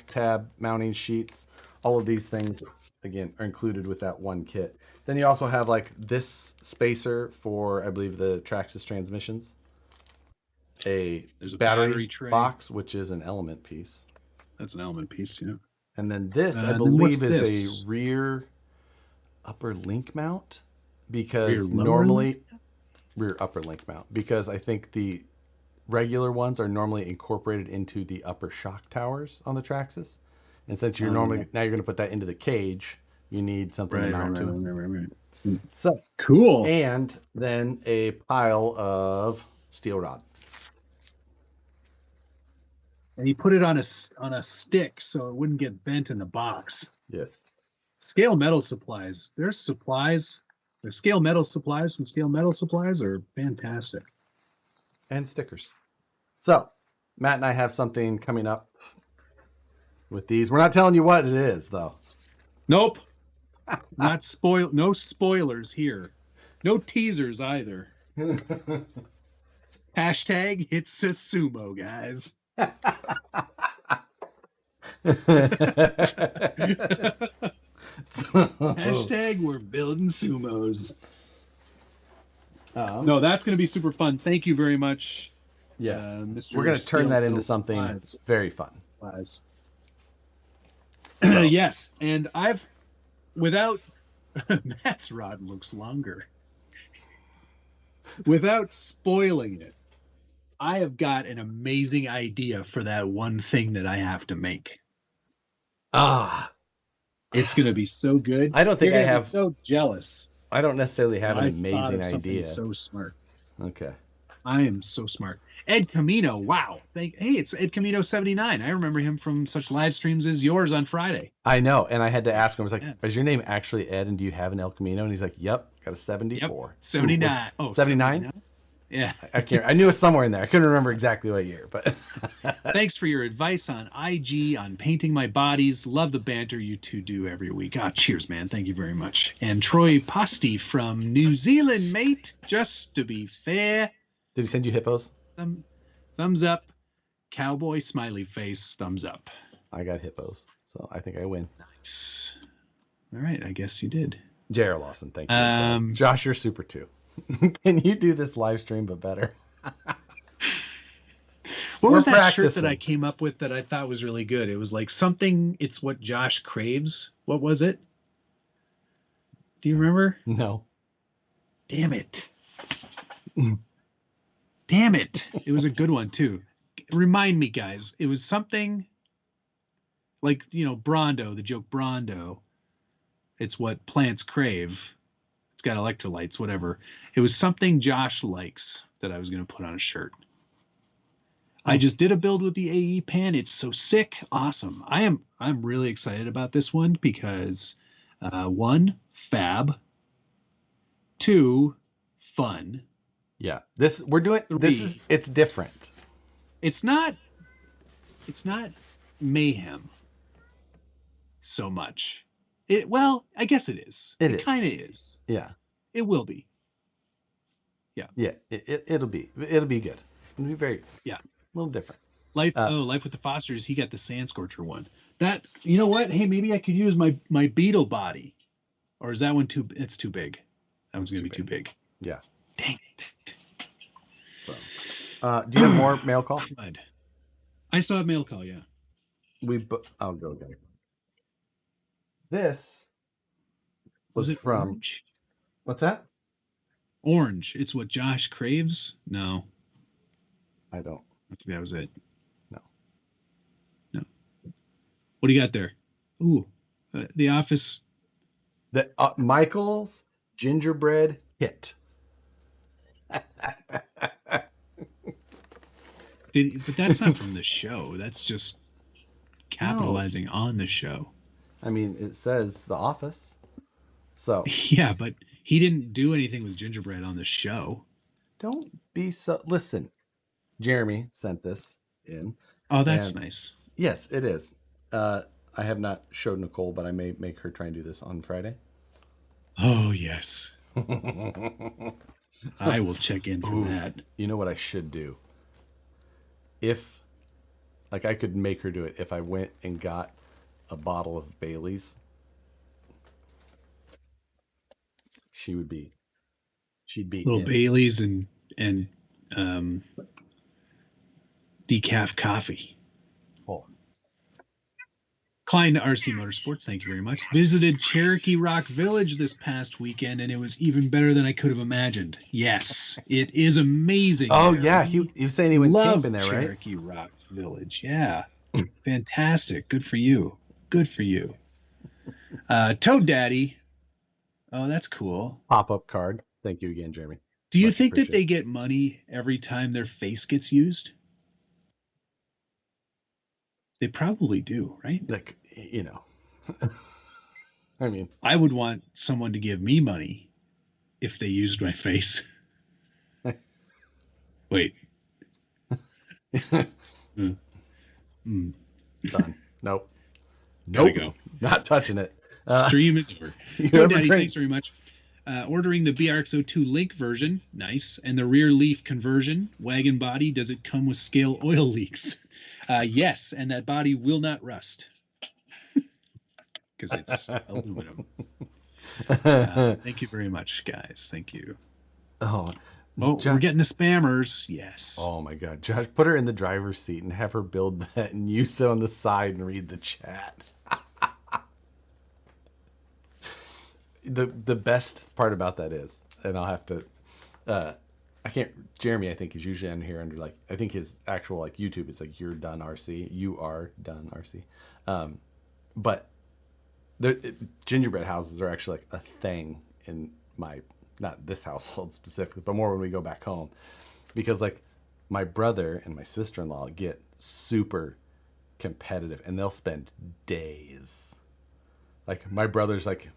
tab mounting sheets. All of these things, again, are included with that one kit. Then you also have like this spacer for, I believe, the Traxxas transmissions. There's a battery tray box, which is an element piece. That's an element piece, yeah. And then this, I believe, is a rear upper link mount, because rear upper link mount, because I think the regular ones are normally incorporated into the upper shock towers on the Traxxas. And since you're now you're going to put that into the cage, you need something to mount to. Right. So cool. And then a pile of steel rod. And he put it on a stick so it wouldn't get bent in the box. Yes. Scale Metal Supplies. Their supplies, the Scale Metal Supplies from Scale Metal Supplies are fantastic. And stickers. So, Matt and I have something coming up with these. We're not telling you what it is, though. Nope. No spoilers here. No teasers either. Hashtag it's a sumo, guys. Hashtag we're building sumos. No, that's going to be super fun. Thank you very much. Yes. Mr. We're going to turn that into something very fun. So. Yes. And without Matt's rod looks longer. Without spoiling it, I have got an amazing idea for that one thing that I have to make. It's going to be so good. I don't think I have. So jealous. I don't necessarily have an amazing idea. So smart. Okay. I am so smart. Ed Camino. Wow. Hey, it's Ed Camino 79. I remember him from such live streams as yours on Friday. I know. And I had to ask him, I was like, is your name actually Ed? And do you have an El Camino? And he's like, yep, got a 74. Yep, 79. Ooh, 79? Yeah. I can't. I knew it was somewhere in there. I couldn't remember exactly what year, but thanks for your advice on IG, on painting my bodies. Love the banter you two do every week. Cheers, man. Thank you very much. And Troy Posty from New Zealand, mate. Just to be fair. Did he send you hippos? Thumbs up. Cowboy smiley face. Thumbs up. I got hippos, so I think I win. Nice. All right, I guess you did. J.R. Lawson, thank you. Well. Josh, you're super too. Can you do this live stream but better? What was that shirt that I came up with that I thought was really good? It was like something, it's what Josh craves. What was it? Do you remember? No. Damn it. Damn it. It was a good one too. Remind me, guys. It was something like, Brondo, the joke Brondo. It's what plants crave. It's got electrolytes, whatever. It was something Josh likes that I was going to put on a shirt. I just did a build with the AE pen. It's so sick. Awesome. I'm really excited about this one because 1, fab. 2, fun. Yeah. It's different. It's not mayhem so much. I guess it is. It kind of is. Yeah. It will be. Yeah. Yeah. It'll be good. It'll be very a little different. Life with the Fosters. He got the Sand Scorcher one. That, you know what? Hey, maybe I could use my beetle body, or is that one too? It's too big. That one's gonna be too big. Yeah. Dang it. So, do you have more mail call? I still have mail call. Yeah. I'll go again. This was from. Orange? What's that? Orange. It's what Josh craves. No. I don't. I think that was it. No. What do you got there? Ooh, The Office. The Michael's gingerbread hit. But that's not from the show. That's just capitalizing on the show. I mean, it says The Office. So Yeah, but he didn't do anything with gingerbread on the show. don't be so. Listen, Jeremy sent this in, Oh, that's and nice. yes, it is. I have not showed Nicole, but I may make her try and do this on Friday. Oh, yes. I will check in for Ooh, that. you know what I should do? If, like, I could make her do it if I went and got a bottle of Bailey's, she would be, she'd be Little in. Baileys and um, decaf coffee. Oh. Klein RC Motorsports, thank you very much. Visited Cherokee Rock Village this past weekend, and it was even better than I could have imagined. Yes, it is amazing Oh there. yeah, We he was saying he went love camping there, right? Cherokee Rock Village. Yeah, fantastic. Good for you. Good for you. Toad Daddy. Oh, that's cool. Pop up card. Thank you again, Jeremy. Do you Much think that they appreciated. get money every time their face gets used? They probably do, right? Like, you know, I mean, I would want someone to give me money if they used my face. Wait. Mm, mm, done. Nope. gotta Nope. go. Not touching it. Stream is over. You Toad ever Daddy, drink? thanks very much. Ordering the BRX02 Link version, nice, and the rear leaf conversion. Wagon body, does it come with scale oil leaks? Yes, and that body will not rust because it's aluminum. Thank you very much, guys. Thank you. Oh, Oh, we're Josh, getting the spammers. Yes. oh my God, Josh, put her in the driver's seat and have her build that, and you sit on the side and read the chat. The best part about that is, and I'll have to, I can't. Jeremy, I think, is usually on here under, like, I think his actual, like, YouTube is like, you're done RC, you are done RC, but gingerbread houses are actually like a thing in my, not this household specifically, but more when we go back home, because, like, my brother and my sister-in-law get super competitive and they'll spend days. Like, my brother's like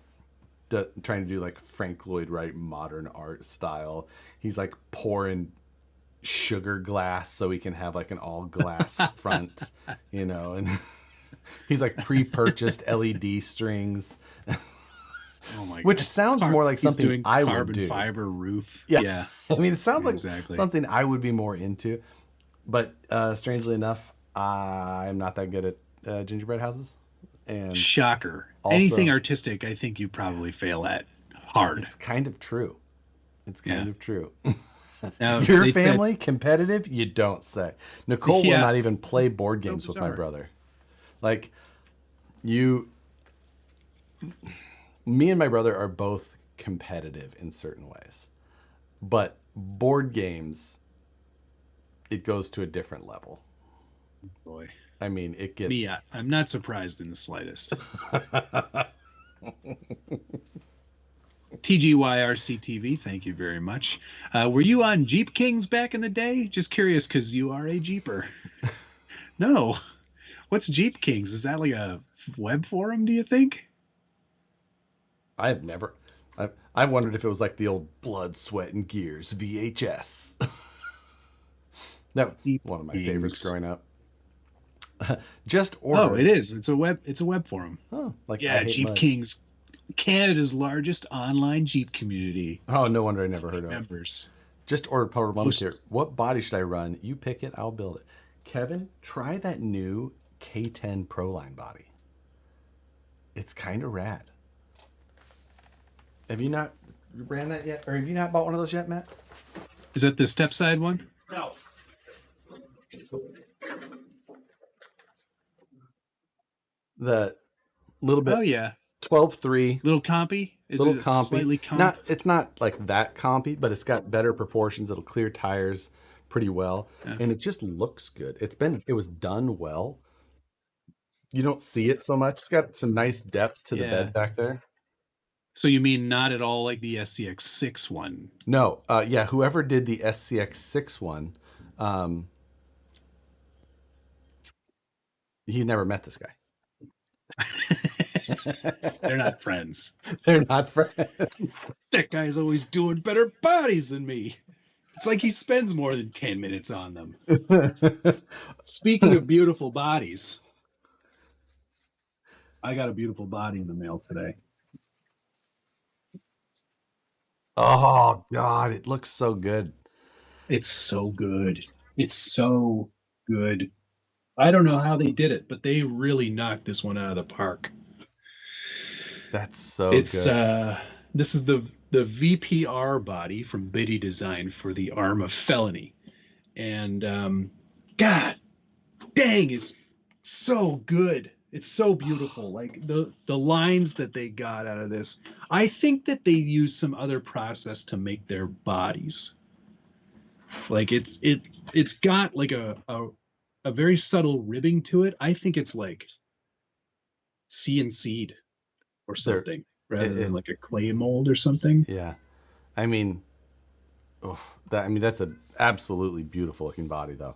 trying to do like Frank Lloyd Wright modern art style. He's like pouring sugar glass so he can have like an all glass front, you know, and he's like pre-purchased LED strings, Oh my which god. sounds more like He's something doing I would carbon do. fiber roof. Yeah. Yeah, I mean, it sounds like exactly. something I would be more into, but strangely enough, I'm not that good at gingerbread houses. And Shocker. Anything also, artistic, I think you probably fail at hard. it's kind of true. It's kind Yeah. of true. Now, Your they said, family competitive? You don't say. Nicole will yeah, not even play board so games with my bizarre. brother. Like, you, me and my brother are both competitive in certain ways, but board games, it goes to a different level. Boy, I mean, it me, gets. I'm not surprised in the slightest. TGYRCTV, thank you very much. Were you on Jeep Kings back in the day? Just curious, because you are a Jeeper. No. What's Jeep Kings? Is that like a web forum, do you think? I've never. I wondered if it was like the old Blood, Sweat, and Gears VHS. That Jeep one of my Kings. favorites growing up. Just Oh, ordered. it is. It's a web forum. Oh, like, I Yeah, hate Jeep mud. Kings, Canada's largest online Jeep community. Oh, no wonder I never heard of it. Members. Just ordered Power Lumps Most, here. What body should I run? You pick it, I'll build it. Kevin, try that new K10 Proline body. It's kind of rad. Have you not ran that yet? Or have you not bought one of those yet, Matt? is that the step side one? No. The little bit Oh yeah, 12.3. little compy. Is Little it compy. slightly comp? Not, it's not like that compy, but it's got better proportions. It'll clear tires pretty well, Yeah. and it just looks good. It was done well. You don't see it so much. It's got some nice depth to the Yeah. bed back there. So you mean not at all like the SCX6 one? No, yeah, whoever did the SCX6 one, he's never met this guy. They're not friends. They're not friends. That guy's always doing better bodies than me. It's like he spends more than 10 minutes on them. Speaking of beautiful bodies, I got a beautiful body in the mail today. Oh God, it looks so good. It's so good. It's so good. I don't know how they did it, but they really knocked this one out of the park. That's so It's good. This is the VPR body from Biddy Design for the arm of felony. And God dang, it's so good. It's so beautiful. Like the lines that they got out of this. I think that they used some other process to make their bodies. Like it's got like a very subtle ribbing to it. I think it's like CNC'd or There, something rather than it, like a clay mold or something. yeah. I mean, oh, that's a absolutely beautiful looking body though.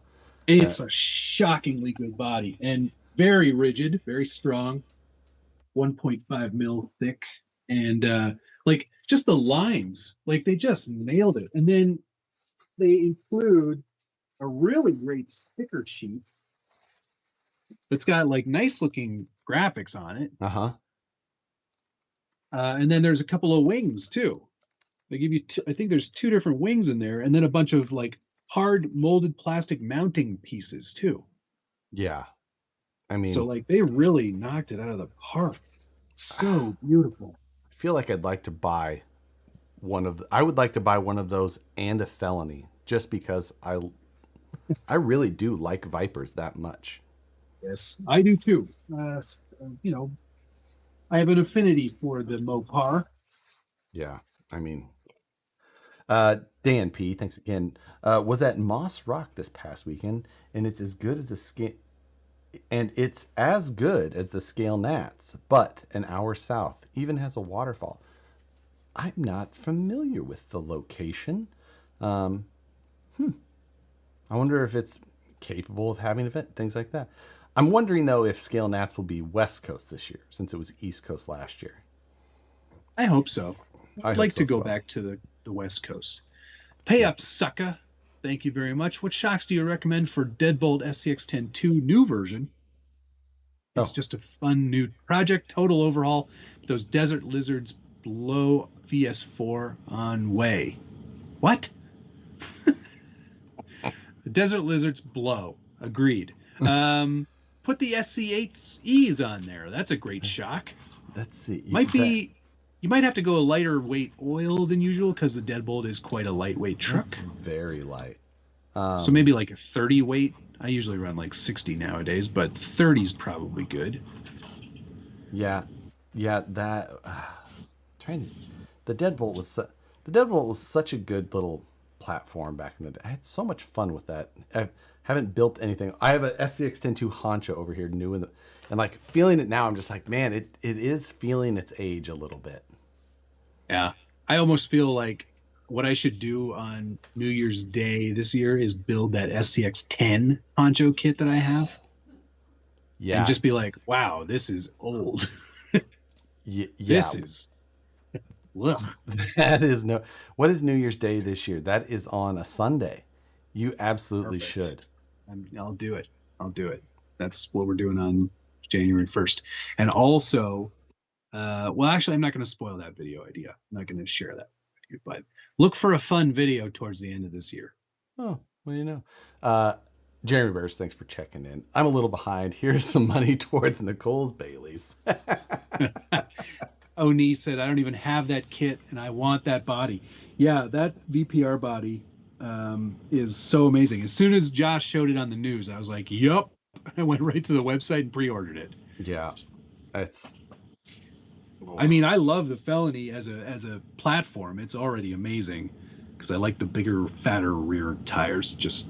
Uh, It's a shockingly good body and very rigid, very strong, 1.5 mil thick, and like just the lines, like they just nailed it. And then they include a really great sticker sheet that's got like nice looking graphics on it. uh-huh. And then there's a couple of wings too. They give you, I think there's two different wings in there, and then a bunch of like hard molded plastic mounting pieces too. Yeah. I So mean, like they really knocked it out of the park. So beautiful. I feel like I'd like to buy I would like to buy one of those and a felony just because I really do like Vipers that much. Yes, I do too. You know, I have an affinity for the Mopar. Yeah. I mean, Dan P, thanks again. Was at Moss Rock this past weekend, and it's as good as the Scale Nats, but an hour south. Even has a waterfall. I'm not familiar with the location. Um, I wonder if it's capable of having an event, things like that. I'm wondering though if Scale Nats will be West Coast this year, since it was East Coast last year. I hope so. I I'd hope like so to as go well. back to the West Coast. Pay Yeah. up, sucker. Thank you very much. What shocks do you recommend for Deadbolt SCX-10 new version? It's Oh, just a fun new project, total overhaul. Those Desert Lizards blow VS4 on way. What? The Desert Lizards blow. Agreed. Put the SC8Es on there. That's a great shock. let's see. Might be you might have to go a lighter weight oil than usual because the Deadbolt is quite a lightweight It's truck. very light. So maybe like a 30 weight. I usually run like 60 nowadays, but 30 is probably good. Yeah, yeah. Trying to, the Deadbolt was the Deadbolt was such a good little platform back in the day. I had so much fun with that. I haven't built anything. I have a SCX-102 Honcho over here, new and like feeling it now. I'm just like, man, it is feeling its age a little bit. Yeah. I almost feel like what I should do on New Year's Day this year is build that SCX-10 poncho kit that I have and Yeah, just be like, wow, this is old. yeah. This is ugh. That is no. What is New Year's Day this year? That is on a Sunday. You absolutely Perfect. should. I'll do it. I'll do it. That's what we're doing on January 1st. And also, well, actually, I'm not going to spoil that video idea. I'm not going to share that with you, but look for a fun video towards the end of this year. Oh, well, you know. Jeremy Bears, thanks for checking in. I'm a little behind. Here's some money towards Nicole's Bailey's. Oni said, I don't even have that kit and I want that body. Yeah, that VPR body is so amazing. As soon as Josh showed it on the news, I was like, yup. I went right to the website and pre-ordered it. Yeah, it's. I mean, I love the Felony as a platform. It's already amazing because I like the bigger, fatter rear tires. Just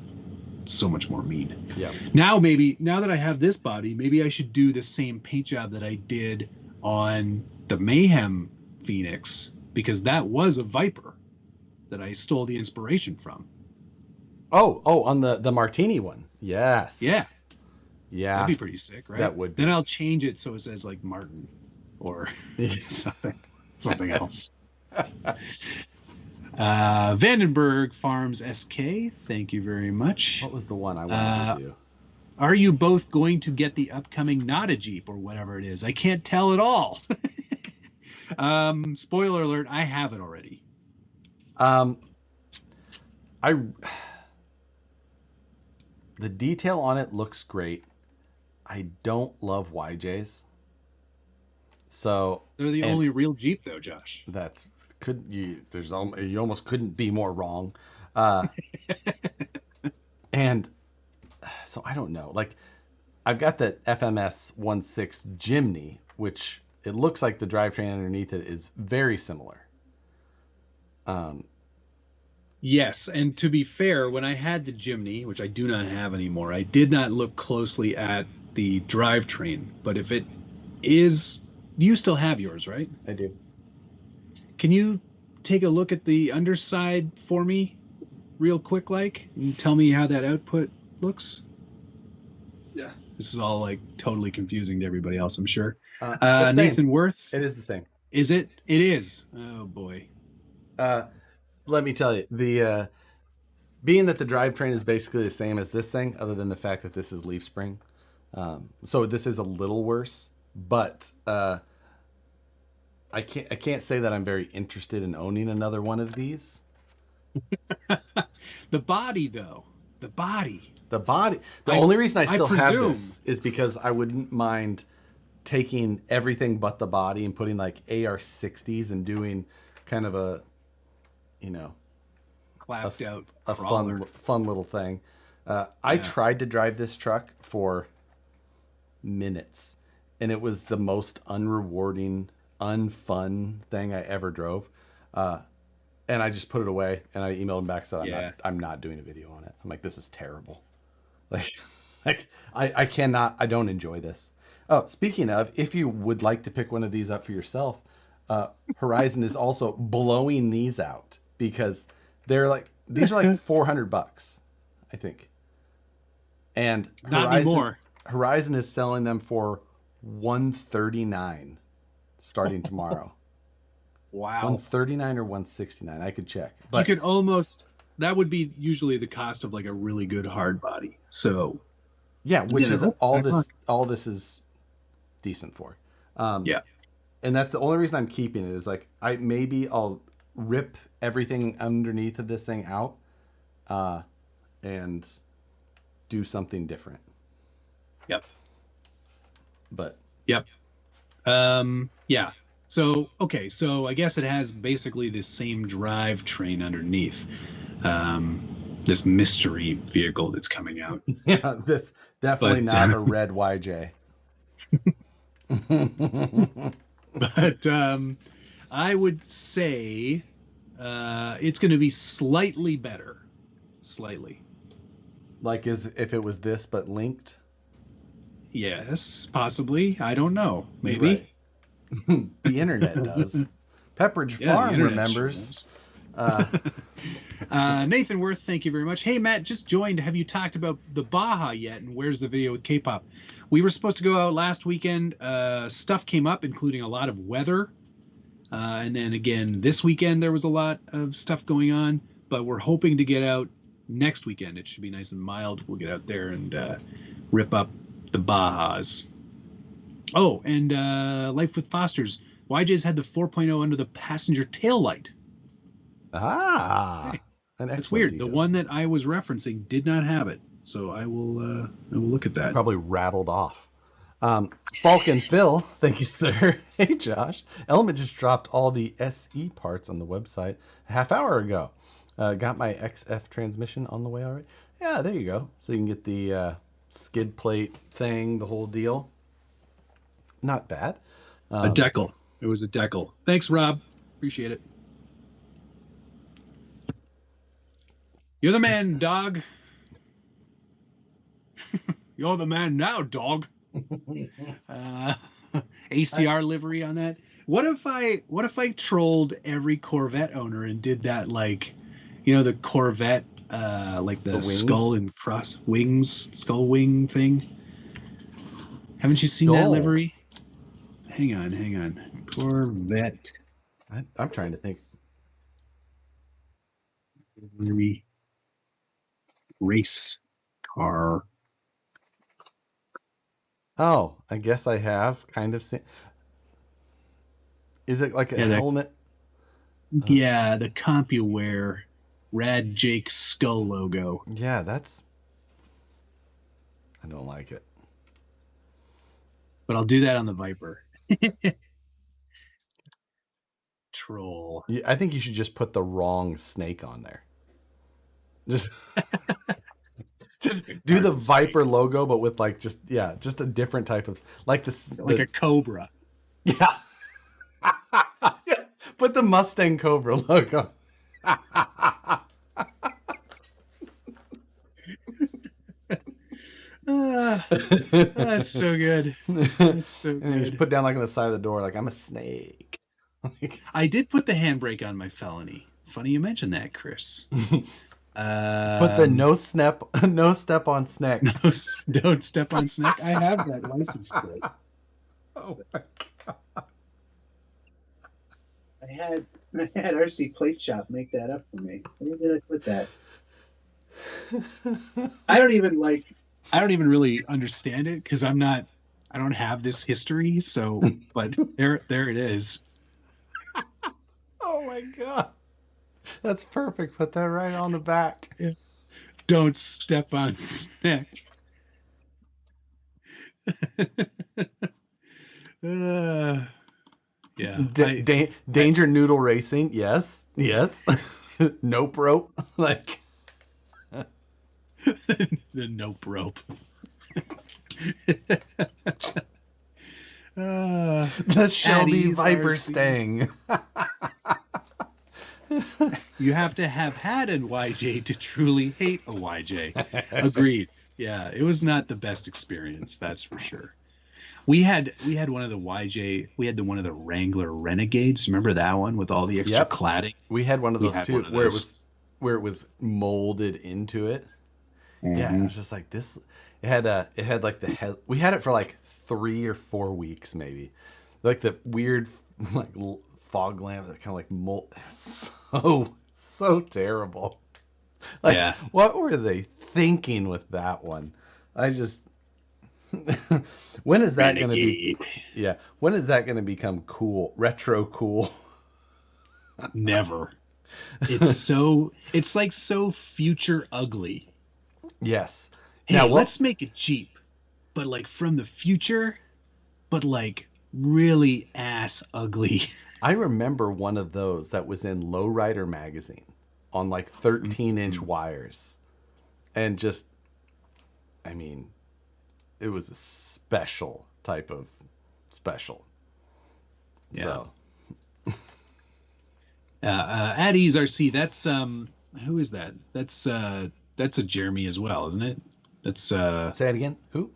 so much more meat. Yeah. Now that I have this body, maybe I should do the same paint job that I did on the Mayhem Phoenix because that was a Viper that I stole the inspiration from. Oh, on the Martini one. Yeah, Yes. Yeah, That'd be pretty sick, right? that would be. Then I'll change it so it says like Martin or something else. Vandenberg Farms SK, thank you very much. What was the one I wanted to do? Are you both going to get the upcoming Not a Jeep or whatever it is? I can't tell at all. Spoiler alert, I have it already. The detail on it looks great. I don't love YJs. So they're the only real Jeep though, Josh. You almost couldn't be more wrong. And so I don't know. Like, I've got the FMS 16 Jimny, which it looks like the drivetrain underneath it is very similar. Yes, and to be fair, when I had the Jimny, which I do not have anymore, I did not look closely at the drivetrain. But if it is, you still have yours, right? I do. Can you take a look at the underside for me real quick, like, and tell me how that output looks? Yeah. This is all like totally confusing to everybody else, I'm sure. Nathan Worth. It is the same. Is it? It is. Oh boy. Let me tell you, the being that the drivetrain is basically the same as this thing, other than the fact that this is leaf spring. So this is a little worse, but I can't say that I'm very interested in owning another one of these. The body, though. The body. The only reason I still have this is because I wouldn't mind taking everything but the body and putting like AR60s and doing kind of a, clapped out a fun little thing. I tried to drive this truck for minutes, and it was the most unrewarding, unfun thing I ever drove. And I just put it away, and I emailed him back, so I'm not doing a video on it. I'm like, this is terrible. Like I cannot, I don't enjoy this. Oh, speaking of, if you would like to pick one of these up for yourself, Horizon is also blowing these out because these are like $400, I think. And not anymore. Horizon is selling them for $139 starting tomorrow. Wow. $139 or $169. I could check. But you could that would be usually the cost of like a really good hard body. So yeah, which is all this is decent for. Yeah. And that's the only reason I'm keeping it is like I'll rip everything underneath of this thing out and do something different. Yep. But yep. Yeah. So I guess it has basically the same drivetrain underneath. This mystery vehicle that's coming out. Yeah, this definitely not a red YJ. But I would say it's going to be slightly better. Slightly. Like if it was this but linked? Yes, possibly. I don't know. Maybe. Right. The internet does. Pepperidge Farm remembers. Nathan Worth, thank you very much. Hey, Matt, just joined. Have you talked about the Baja yet? And where's the video with K-pop? We were supposed to go out last weekend. Stuff came up, including a lot of weather. And then again, this weekend, there was a lot of stuff going on. But we're hoping to get out next weekend. It should be nice and mild. We'll get out there and rip up the Bajas. Oh, and Life with Fosters. YJ's had the 4.0 under the passenger tail light. Ah, that's weird. Detail. The one that I was referencing did not have it, so I will look at that. Probably rattled off. Falcon Phil, thank you, sir. Hey, Josh. Element just dropped all the SE parts on the website a half hour ago. Got my XF transmission on the way already. Yeah, there you go. So you can get the skid plate thing, the whole deal. Not bad. A decal. It was a decal. Thanks, Rob. Appreciate it. You're the man, dog. You're the man now, dog. ACR livery on that. What if I trolled every Corvette owner and did that, like, the Corvette, like the skull and cross wings, skull wing thing? Haven't you seen that Skull. livery? Hang on. Corvette I'm trying to think. livery race car. Oh, I guess I have kind of seen. Is it like a helmet? Yeah, the CompuWare Rad Jake skull logo. Yeah, I don't like it. But I'll do that on the Viper. Troll. Yeah, I think you should just put the wrong snake on there. Just do the Viper logo, but with like just a different type of like a cobra. Yeah. Yeah. Put the Mustang Cobra logo. That's so good. That's so good. And you just put down like on the side of the door, like I'm a snake. I did put the handbrake on my felony. Funny you mentioned that, Chris. Put the no step on snack. No, don't step on snack. I have that license plate. Oh my god! I had RC Plate Shop make that up for me. Where did I put that? I don't even really understand it because I don't have this history. So, but there it is. Oh my god, that's perfect. Put that right on the back. Yeah. Don't step on snack. Yeah. Danger noodle racing. Yes. Nope rope. Like the nope rope. the Shelby Viper Stang. You have to have had a YJ to truly hate a YJ. Agreed. Yeah, it was not the best experience, that's for sure. We had one of the YJ. We had one of the Wrangler Renegades. Remember that one with all the extra cladding? We had one of those too, where it was molded into it. Mm-hmm. Yeah, it was just like this. It had like the head. We had it for like 3 or 4 weeks, maybe. Like the weird like fog lamp that kind of like mold. So terrible. Like, what were they thinking with that one? I just. When is that going to be? Yeah, when is that going to become cool? Retro cool? Never. It's like so future ugly. Yes. Hey, now let's make a Jeep, but like from the future, but like really ass ugly. I remember one of those that was in Lowrider magazine on like 13-inch wires, and just, I mean. It was a special type of special. Yeah. So. At Ease RC, that's who is that? That's a Jeremy as well, isn't it? That's say it again. Who?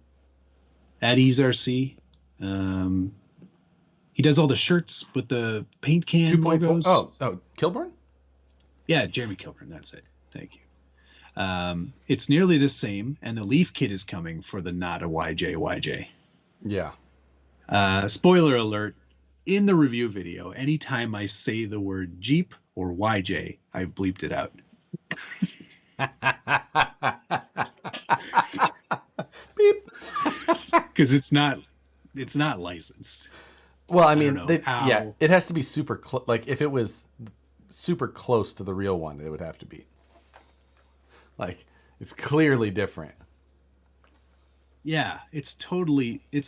At Ease RC. He does all the shirts with the paint can 2.4 logos. Oh, Kilburn? Yeah, Jeremy Kilburn. That's it. Thank you. It's nearly the same, and the Leaf kit is coming for the not a YJ. Yeah. Spoiler alert, in the review video, anytime I say the word Jeep or YJ, I've bleeped it out. Beep. Because it's not licensed. Well, I mean, it has to be super close. Like, if it was super close to the real one, it would have to be. Like, it's clearly different. Yeah, it's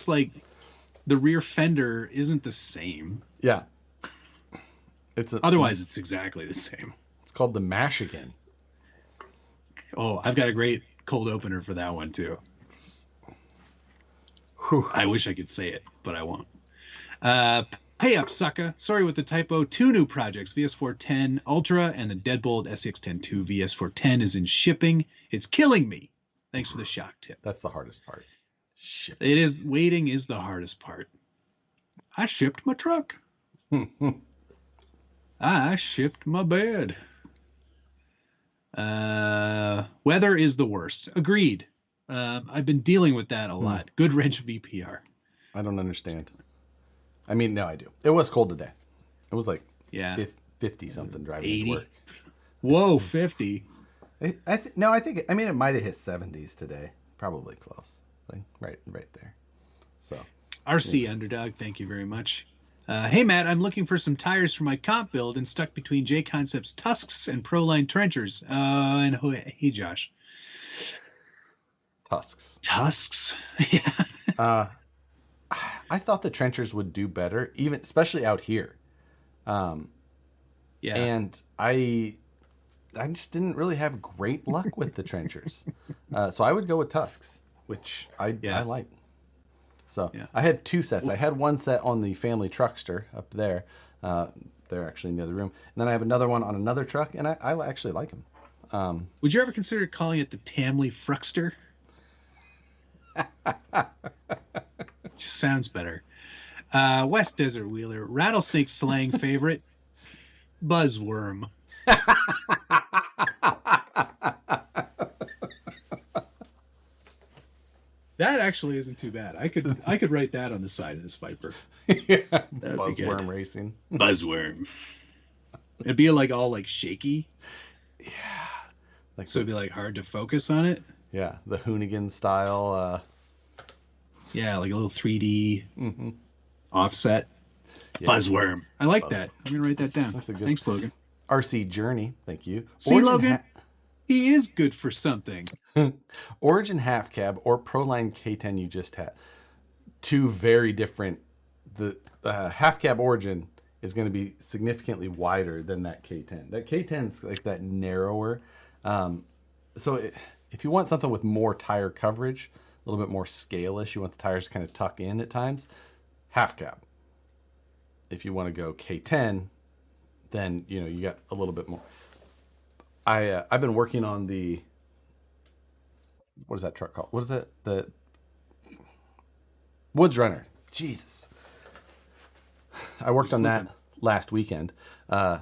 like the rear fender isn't the same. Yeah. Otherwise, it's exactly the same. It's called the Mashigan. Oh, I've got a great cold opener for that one, too. Whew. I wish I could say it, but I won't. Pay up, sucker. Sorry with the typo. 2 new projects, VS410 Ultra and the Deadbolt SCX-10-2 VS410 is in shipping. It's killing me. Thanks for the shock tip. That's the hardest part. It is. Waiting is the hardest part. I shipped my truck. I shipped my bed. Weather is the worst. Agreed. I've been dealing with that a lot. Good wrench VPR. I don't understand. I mean, no, I do. It was cold today. It was like Yeah, 50 something driving into 80. work. Whoa, 50. No, I think I mean it might have hit 70s today. Probably close. Like right there. So RC Underdog, thank you very much. Hey Matt, I'm looking for some tires for my comp build and stuck between J Concepts Tusks and Proline Trenchers. And hey Josh. Tusks. Tusks? Yeah. I thought the trenchers would do better, even especially out here. Yeah. And I just didn't really have great luck with the trenchers. So I would go with tusks, which I like. So I had 2 sets. I had one set on the family truckster up there. They're actually in the other room. And then I have another one on another truck, and I actually like them. Would you ever consider calling it the Tamley Fruckster? Just sounds better. West Desert Wheeler, rattlesnake slang favorite, buzzworm. That actually isn't too bad. I could write that on the side of this Viper. Buzzworm racing. Buzzworm. It'd be like all like shaky. Yeah. Like so it'd be like hard to focus on it. Yeah, the Hoonigan style. Yeah, like a little 3D offset. Yes. Buzzworm. I like that. I'm gonna write that down. That's a good. Thanks, Logan. RC Journey. Thank you. See, Logan. He is good for something. Origin half cab or Proline K10 you just had. 2 very different. The half cab Origin is going to be significantly wider than that K10. That K10's like that narrower. If you want something with more tire coverage, a little bit more scale-ish, you want the tires to kind of tuck in at times, half cab. If you want to go K10, then you got a little bit more. I've been working on the, what is that truck called? What is it? The Woods Runner. Jesus. I worked on that last weekend. I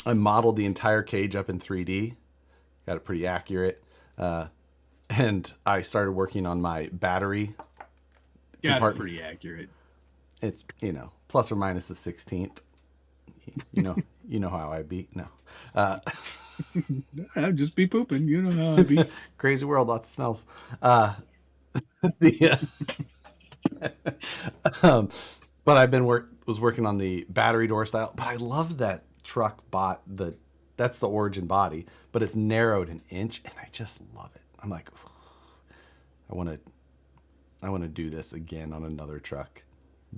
modeled the entire cage up in 3D. Got it pretty accurate. And I started working on my battery. Got it pretty accurate. It's, plus or minus the 16th. You know how I beat. No. I'd just be pooping. You know how I be. Crazy world, lots of smells. But I've been was working on the battery door style. But I love that truck that's the Origin body, but it's narrowed an inch, and I just love it. I'm like, I want to do this again on another truck,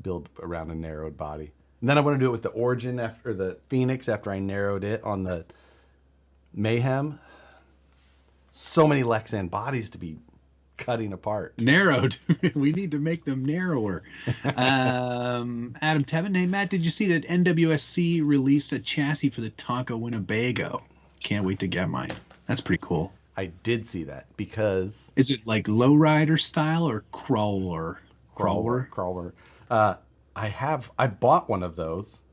build around a narrowed body. And then I want to do it with the Origin or the Phoenix after I narrowed it on the Mayhem. So many Lexan bodies to be cutting apart. Narrowed. We need to make them narrower. Adam Tevin, hey Matt, did you see that NWSC released a chassis for the Tonka Winnebago? Can't wait to get mine. That's pretty cool. I did see that because... Is it like lowrider style or crawler? Crawler. I bought one of those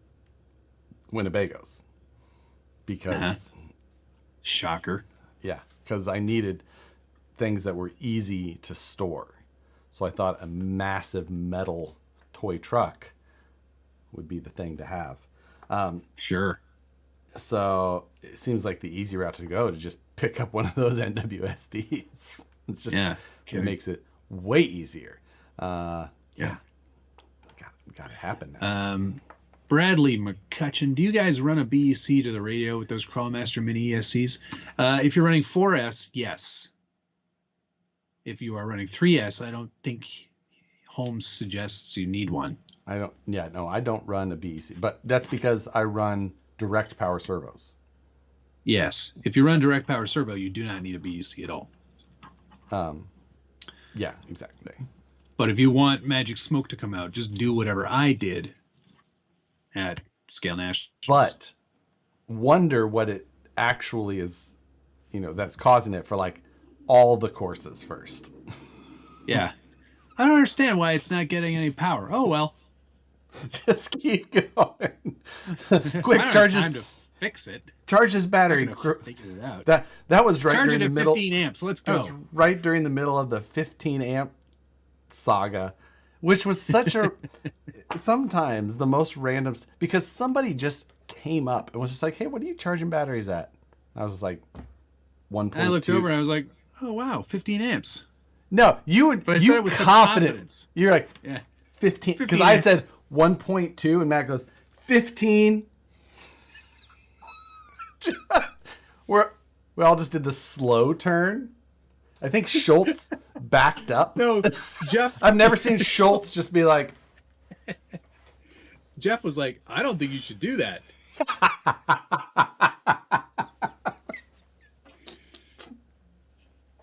Winnebagos because... Shocker. Yeah, because I needed things that were easy to store. So I thought a massive metal toy truck would be the thing to have. Sure. So it seems like the easy route to go to just pick up one of those NWSDs. It's just it makes it way easier. Got to happen now. Bradley McCutcheon, do you guys run a BEC to the radio with those Crawlmaster Mini ESCs? If you're running 4S, yes. If you are running 3S, I don't think Holmes suggests you need one. I don't run a BEC, but that's because I run direct power servos. Yes. If you run direct power servo, you do not need a BEC at all. Yeah, exactly. But if you want Magic Smoke to come out, just do whatever I did at Scale Nationals. But wonder what it actually is, that's causing it for like all the courses first. Yeah. I don't understand why it's not getting any power. Oh, well. Just keep going. Quick charges. fix it. Charge this battery. Figure it out. That was right Charge during it the at middle. 15 amps. Let's That go. was right during the middle of the 15 amp saga, which was such a sometimes the most random, because somebody just came up and was just like, "Hey, what are you charging batteries at?" I was just like, 1.2. And I looked over and I was like, "Oh wow, 15 amps." No, you said it with such confidence. You're like, Yeah, 15, because 15 I amps. said 1.2 and Matt goes 15. We all just did the slow turn. I think Schultz backed up. No, Jeff. I've never seen Schultz just be like, Jeff was like, "I don't think you should do that."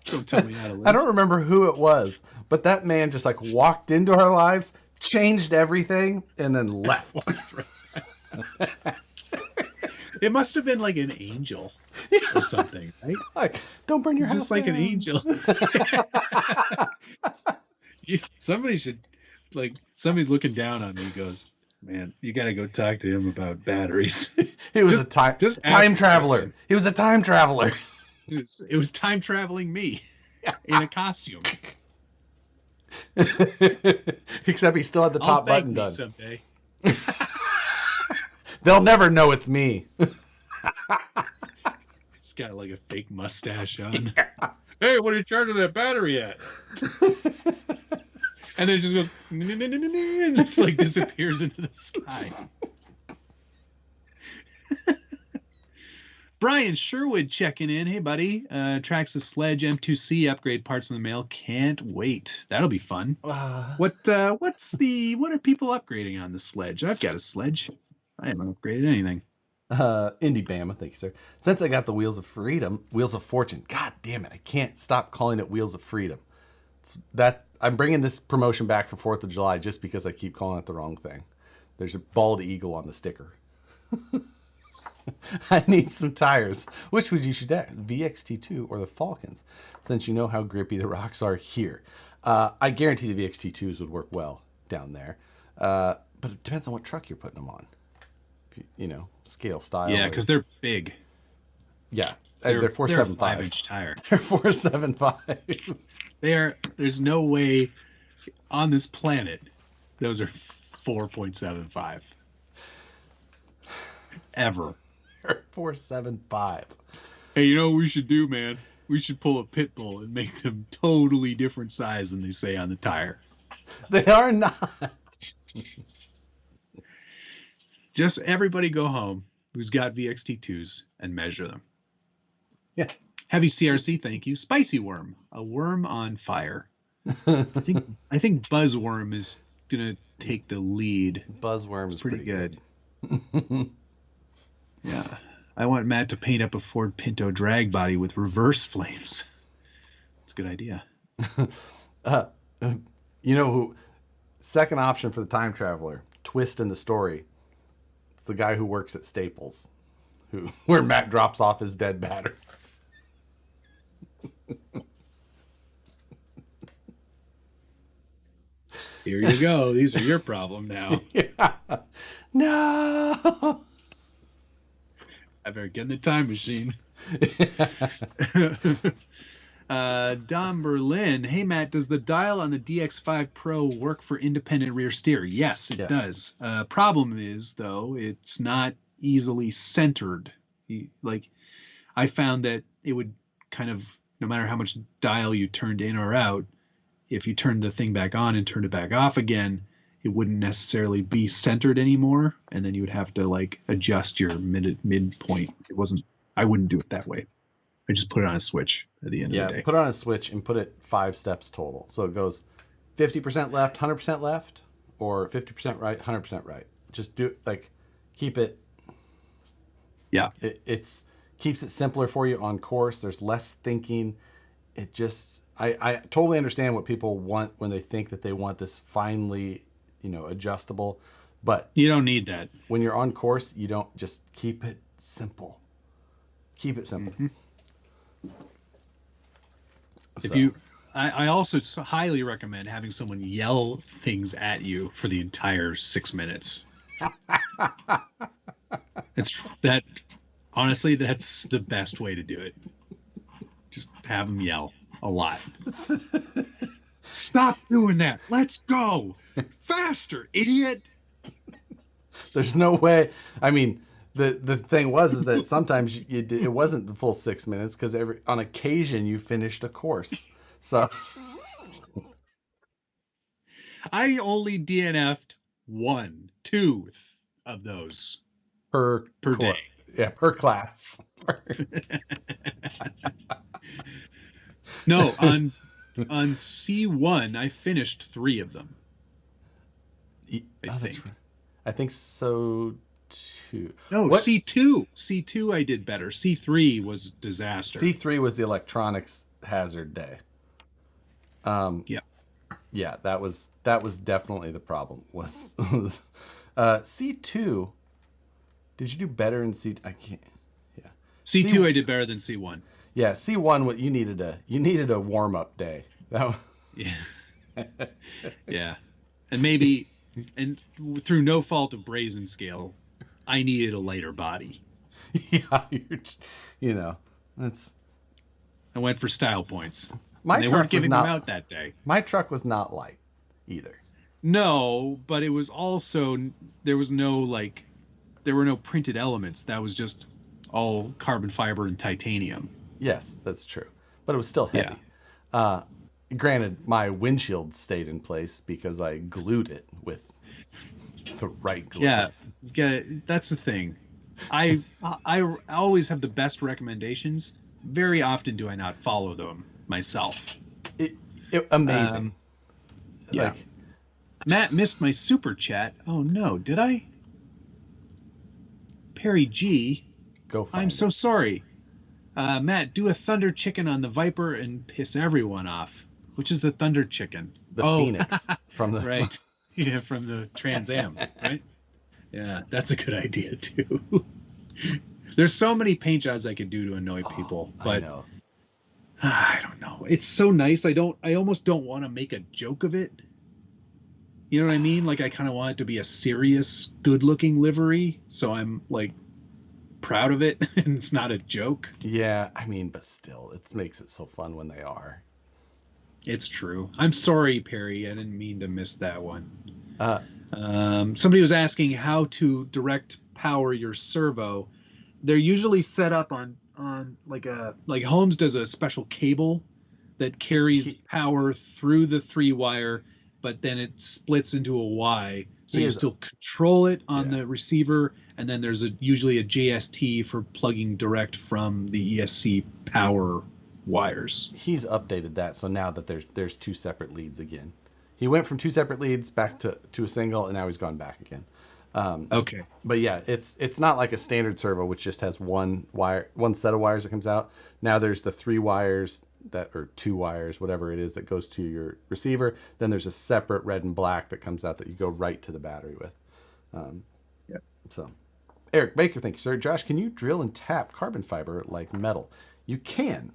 Don't tell me how to live. I don't remember who it was, but that man just like walked into our lives, changed everything, and then left. It must have been like an angel or something, right? Like, don't burn your It's house just like down. an angel. Somebody should, like, somebody's looking down on me. He goes, "Man, you got to go talk to him about batteries." He was a time traveler. question. He was a time traveler. It was time traveling me in a costume. Except he still had the top button done. Someday. They'll never know it's me. He's got like a fake mustache on. Yeah. Hey, what are you charging that battery at? And then it just goes, and it's like disappears into the sky. Brian Sherwood checking in. Hey, buddy. Tracks the Sledge M2C upgrade parts in the mail. Can't wait. That'll be fun. What are people upgrading on the Sledge? I've got a Sledge. I haven't upgraded anything. Indie Bama, thank you, sir. Since I got the Wheels of Fortune. God damn it, I can't stop calling it Wheels of Freedom. I'm bringing this promotion back for 4th of July just because I keep calling it the wrong thing. There's a bald eagle on the sticker. I need some tires. Which would you should have? VXT2 or the Falcons, since you know how grippy the rocks are here. I guarantee the VXT2s would work well down there. But it depends on what truck you're putting them on. You know, scale, style. Yeah, because they're big. Yeah, they're 475. They're a 5-inch tire. They're 475. There's no way on this planet those are 4.75. Ever. They're 475. Hey, you know what we should do, man? We should pull a pit bull and make them totally different size than they say on the tire. They are not. Just everybody go home who's got VXT2s and measure them. Yeah. Heavy CRC, thank you. Spicy worm, a worm on fire. I think buzzworm is gonna take the lead. Buzzworm is pretty good. Yeah. I want Matt to paint up a Ford Pinto drag body with reverse flames. That's a good idea. You know who? Second option for the time traveler. Twist in the story. It's the guy who works at Staples, where Matt drops off his dead battery. Here you go. These are your problem now. Yeah. No. I better get in the time machine. Don Berlin. Hey, Matt, does the dial on the DX5 Pro work for independent rear steer? Yes, it does. Problem is, though, it's not easily centered. Like, I found that it would kind of, no matter how much dial you turned in or out, if you turned the thing back on and turned it back off again, it wouldn't necessarily be centered anymore, and then you would have to like adjust your midpoint. I wouldn't do it that way. I just put it on a switch at the end of the day. Yeah, put it on a switch and put it 5 steps total. So it goes 50% left, 100% left, or 50% right, 100% right. Just do keep it. Yeah, it's keeps it simpler for you on course. There's less thinking. It just I totally understand what people want when they think that they want this finely, adjustable, but you don't need that. When you're on course, you don't. Just keep it simple. Keep it simple. Mm-hmm. I also highly recommend having someone yell things at you for the entire 6 minutes. Honestly, that's the best way to do it. Just have them yell a lot. Stop doing that. Let's go. Faster, idiot. There's no way. I mean, the thing is that sometimes it wasn't the full 6 minutes because on occasion you finished a course. So I only DNF'd two of those per day. Yeah, per class. No, on C1 I finished 3 of them. I think so too. No, C2 I did better. C3 was disaster. C3 was the electronics hazard day. Yeah, that was definitely the problem. Was C2? Did you do better in C? I can't. Yeah, C2 I did better than C1. Yeah, C1. What you needed a warm up day. Yeah, yeah, and maybe, and through no fault of Brazen Scale, I needed a lighter body. Yeah, that's. I went for style points. They weren't giving them out that day. My truck was not light either. No, but it was also there were no printed elements. That was just all carbon fiber and titanium. Yes, that's true, but it was still heavy. Yeah. Granted, my windshield stayed in place because I glued it with the right glue. Yeah, that's the thing. I always have the best recommendations. Very often do I not follow them myself. Amazing. Yeah. Matt missed my super chat. Oh no, did I? Perry G. Go find I'm so sorry. Matt, do a thunder chicken on the Viper and piss everyone off. Which is the thunder chicken? The Phoenix from the right. Yeah, from the Trans Am, right? Yeah, that's a good idea too. There's so many paint jobs I could do to annoy people, but I know. I don't know. It's so nice. I almost don't want to make a joke of it. You know what I mean? Like I kind of want it to be a serious, good-looking livery, so I'm like proud of it and it's not a joke. Yeah, I mean, but still, it makes it so fun when they are. It's true. I'm sorry, Perry. I didn't mean to miss that one. Somebody was asking how to direct power your servo. They're usually set up on like Holmes does a special cable that carries power through the 3-wire, but then it splits into a Y. So you still control it on the receiver, and then there's usually a JST for plugging direct from the ESC power wires. He's updated that, so now that there's 2 separate leads again. He went from 2 separate leads back to a single, and now he's gone back again. Okay. But yeah, it's not like a standard servo which just has one set of wires that comes out. Now there's the 3 wires or 2 wires, whatever it is, that goes to your receiver. Then there's a separate red and black that comes out that you go right to the battery with. So, Eric Baker, thank you, sir. Josh, can you drill and tap carbon fiber like metal? You can.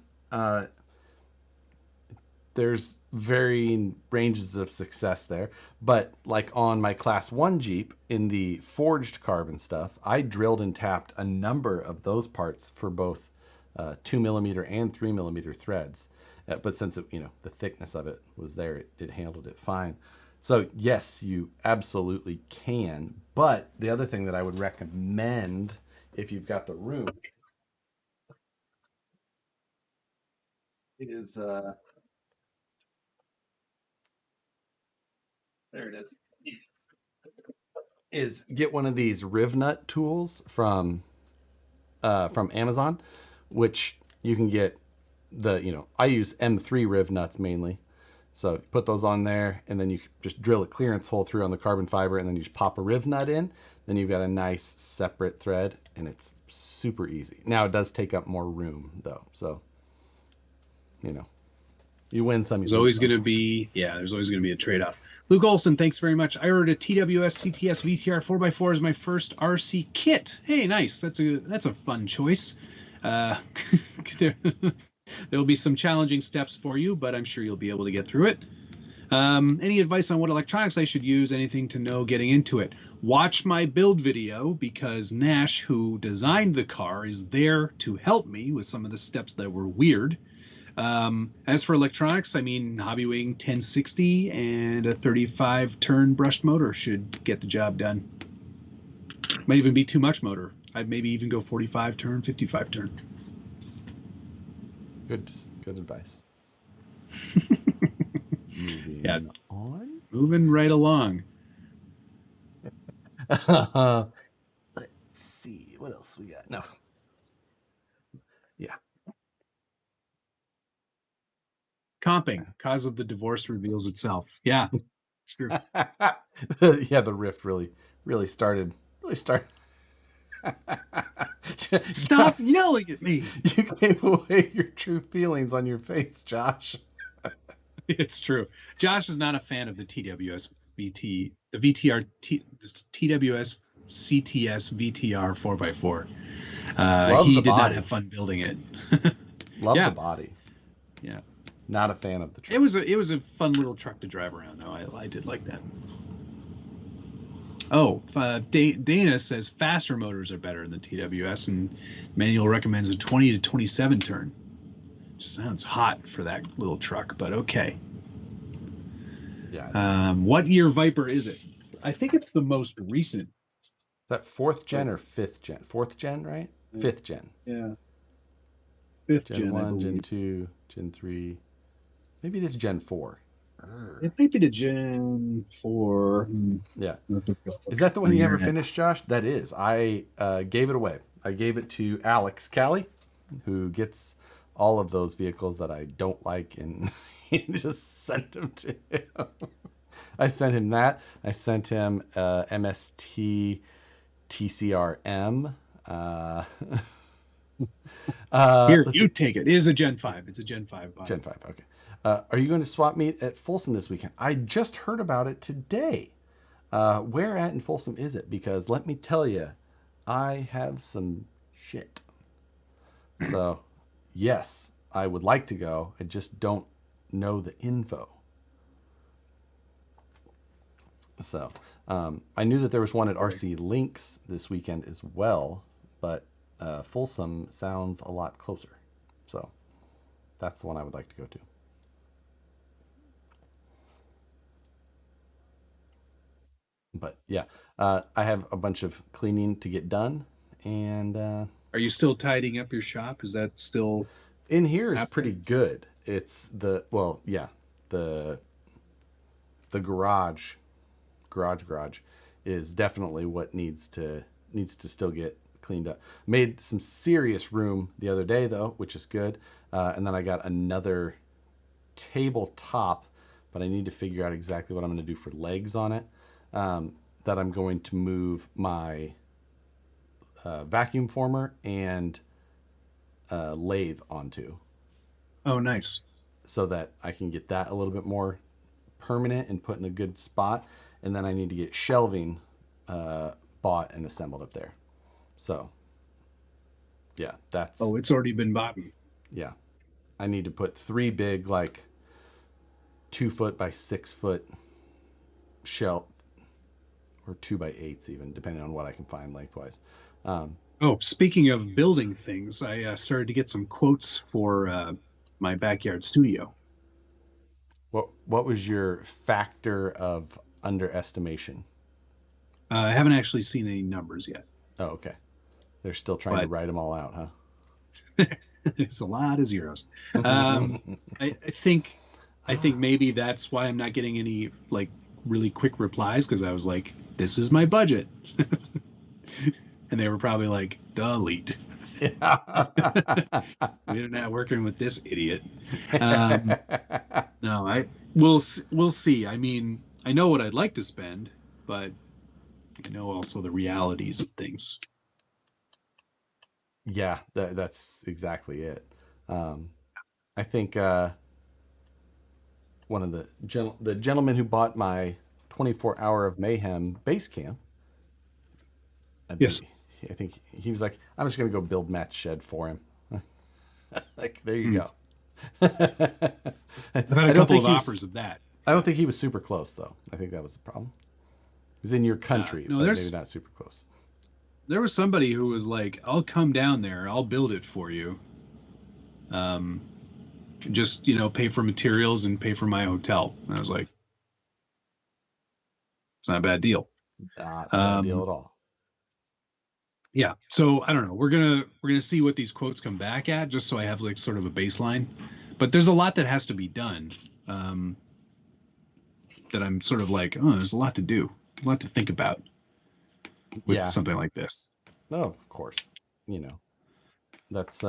There's varying ranges of success there, but like on my Class 1 Jeep in the forged carbon stuff, I drilled and tapped a number of those parts for both 2mm and 3mm threads. But since the thickness of it was there, it handled it fine. So yes, you absolutely can. But the other thing that I would recommend, if you've got the room, is there it is get one of these riv nut tools from Amazon, which you can get I use M3 riv nuts mainly. So put those on there, and then you just drill a clearance hole through on the carbon fiber, and then you just pop a riv nut in. Then you've got a nice separate thread, and it's super easy. Now it does take up more room though, so you win some. There's always going to be a trade-off. Luke Olson, thanks very much. I ordered a TWS CTS VTR 4x4 as my first RC kit. Hey, nice. That's a fun choice. There'll be some challenging steps for you, but I'm sure you'll be able to get through it. Any advice on what electronics I should use? Anything to know getting into it? watch my build video because Nash, who designed the car, is there to help me with some of the steps that were weird. As for electronics, I mean, Hobbywing 1060 and a 35 turn brushed motor should get the job done. Might even be too much motor. I'd maybe even go 45 turn, 55 turn. Good advice. Yeah. On. Moving right along. Let's see what else we got. No. Yeah. Comping, cause of the divorce reveals itself. Yeah, it's true. Yeah, the rift really started. Stop yelling at me. You gave away your true feelings on your face, Josh. It's true. Josh is not a fan of the TWS VT, the VTR, TWS CTS VTR 4x4. He did not have fun building it. Love the body. Yeah. Not a fan of the truck. It was a fun little truck to drive around, though. I did like that. Oh, Dana says faster motors are better than TWS, and manual recommends a 20 to 27 turn. Sounds hot for that little truck, but okay. Yeah. What year Viper is it? I think it's the most recent. Is that 4th gen or 5th gen? 4th gen, right? 5th gen. Yeah. 5th gen 1, Gen 2, Gen 3. Maybe it is Gen 4. It might be the Gen 4. Yeah. Is that the one you never finished, Josh? That is. I gave it away. I gave it to Alex Callie, who gets all of those vehicles that I don't like, and he just sent them to him. I sent him that. I sent him MST TCRM. Here, you take it. It is a Gen 5. It's a Gen 5 body. Gen 5, okay. Are you going to swap meet at Folsom this weekend? I just heard about it today. Where at in Folsom is it? Because let me tell you, I have some shit. So, yes, I would like to go. I just don't know the info. So, I knew that there was one at RC Links this weekend as well, but Folsom sounds a lot closer. So, that's the one I would like to go to. But yeah, I have a bunch of cleaning to get done, and are you still tidying up your shop? Is that still in here? Is pretty good. It's the garage is definitely what needs to still get cleaned up. Made some serious room the other day though, which is good. And then I got another tabletop, but I need to figure out exactly what I'm going to do for legs on it. That I'm going to move my vacuum former and lathe onto. Oh, nice. So that I can get that a little bit more permanent and put in a good spot. And then I need to get shelving bought and assembled up there. So, yeah, that's... Oh, it's already been bought. Yeah. I need to put 3 big, 2 foot by 6 foot shelf, or 2 by 8s even, depending on what I can find lengthwise. Speaking of building things, I started to get some quotes for my backyard studio. What was your factor of underestimation? I haven't actually seen any numbers yet. Oh, okay. They're still trying to write them all out, huh? It's a lot of zeros. I think maybe that's why I'm not getting any really quick replies, because I was like, this is my budget. And they were probably like, delete. Yeah. We're not working with this idiot. No, we'll see. I mean, I know what I'd like to spend, but I know also the realities of things. Yeah, that's exactly it. I think one of the gentleman who bought my 24-hour of mayhem base cam. Yes. I think he was like, I'm just going to go build Matt's shed for him. There you go. I've had a couple of offers of that. I don't think he was super close, though. I think that was the problem. was in your country, No, but maybe not super close. there was somebody who was like, "I'll come down there. I'll build it for you. Um, just pay for materials and pay for my hotel." And I was like, "It's not a bad deal." Not a bad deal Um, at all. yeah. So I don't know. We're gonna see what these quotes come back at, just so I have like sort of a baseline. But there's a lot that has to be done. Um, that I'm sort of like, oh, there's a lot to do, a lot to think about with Yeah. something like this. No, of course. You know, that's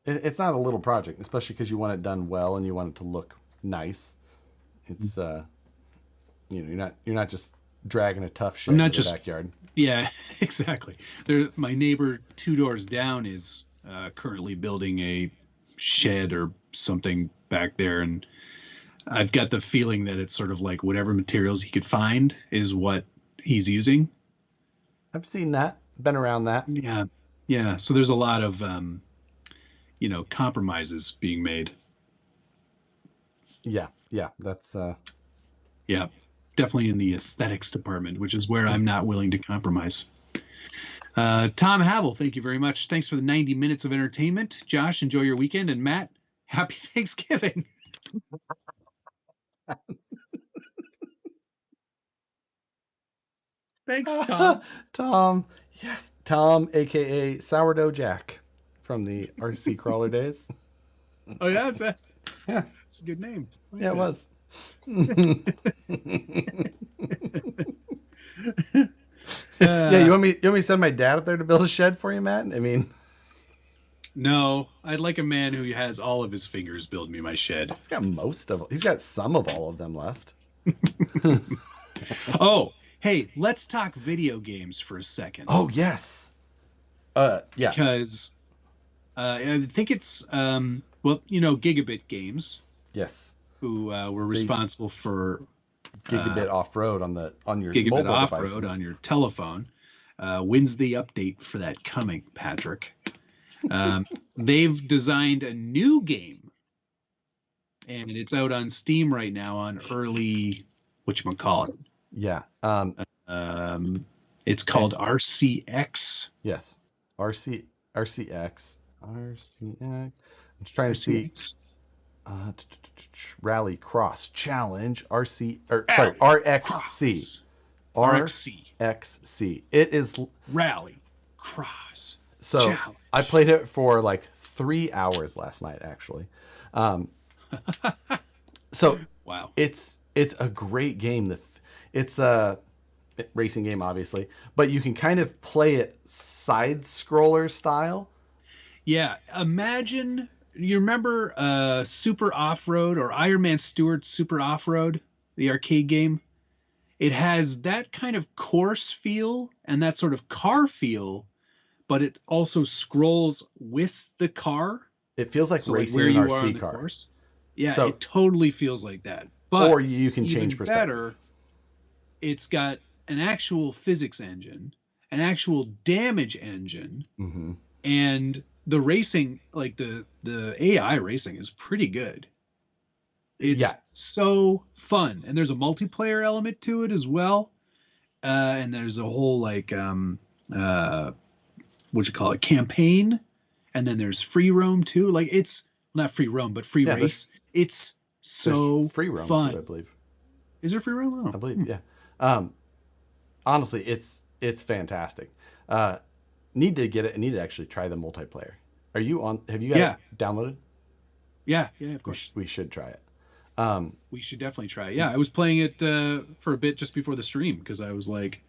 it's not a little project, especially because you want it done well and you want it to look nice. It's you're not just dragging a tough I'm shed not into the just, backyard. yeah, exactly. There, my neighbor 2 doors down is currently building a shed or something back there, and I've got the feeling that it's sort of like whatever materials he could find is what he's using. I've seen that, been around that. Yeah, yeah. So there's a lot of compromises being made. Yeah, yeah, that's Yeah, definitely in the aesthetics department, which is where I'm not willing to compromise. Tom Havel, thank you very much. Thanks for the 90 minutes of entertainment. Josh, enjoy your weekend. And Matt, happy Thanksgiving. Thanks, Tom. Tom. Yes, Tom, aka Sourdough Jack, from the RC crawler days. Oh, yeah, that's Yeah, a good name. I like yeah, it that. was. Yeah, you Uh, want me? You want me to send my dad up there to build a shed for you, Matt? I mean, no, I'd like a man who has all of his fingers build me my shed. he's got most of. He's got some of all of them left. Oh, hey, let's talk video games for a second. Oh yes. Yeah. Because I think it's, well, Gigabit Games, Yes. who were They responsible for gigabit off road on your Gigabit mobile Off-Road on devices. your telephone. When's the update for that coming, Patrick? They've designed a new game, and it's out on Steam right now on early, whatchamacallit. Yeah. It's called RCX. Yes. RC RCX RCX. I'm just trying to see. RCX. Rally Cross Challenge RC or sorry Rally RXC. RXC. RXC. It is Rally Cross so Challenge. I played it for like 3 hours last night actually. So Wow. it's a great game. It's a racing game obviously, but you can kind of play it side scroller style. Yeah, imagine you remember Super Off-Road or Iron Man Stewart's Super Off-Road, the arcade game? It has that kind of course feel and that sort of car feel, but it also scrolls with the car. It feels like So like racing where an you are on RC the car. course. Yeah, So it totally feels like that. or But you can even change perspective. better, it's got an actual physics engine, an actual damage engine, Mm-hmm. and the racing, like the AI racing is pretty good. Yeah. It's so fun, and there's a multiplayer element to it as well. And there's a whole like uh what you call it, campaign, and then there's free roam too. Like it's not free roam, but free Yeah, race. It's there's so free roam fun. too, I believe. Is there free roam? Oh, I believe, yeah. Honestly, it's fantastic. Need to get it. I need to actually try the multiplayer. Are you on? Have you got Yeah. it downloaded? Yeah, yeah, of course. We should try it. We should definitely try it. Yeah, I was playing it for a bit just before the stream because I was like,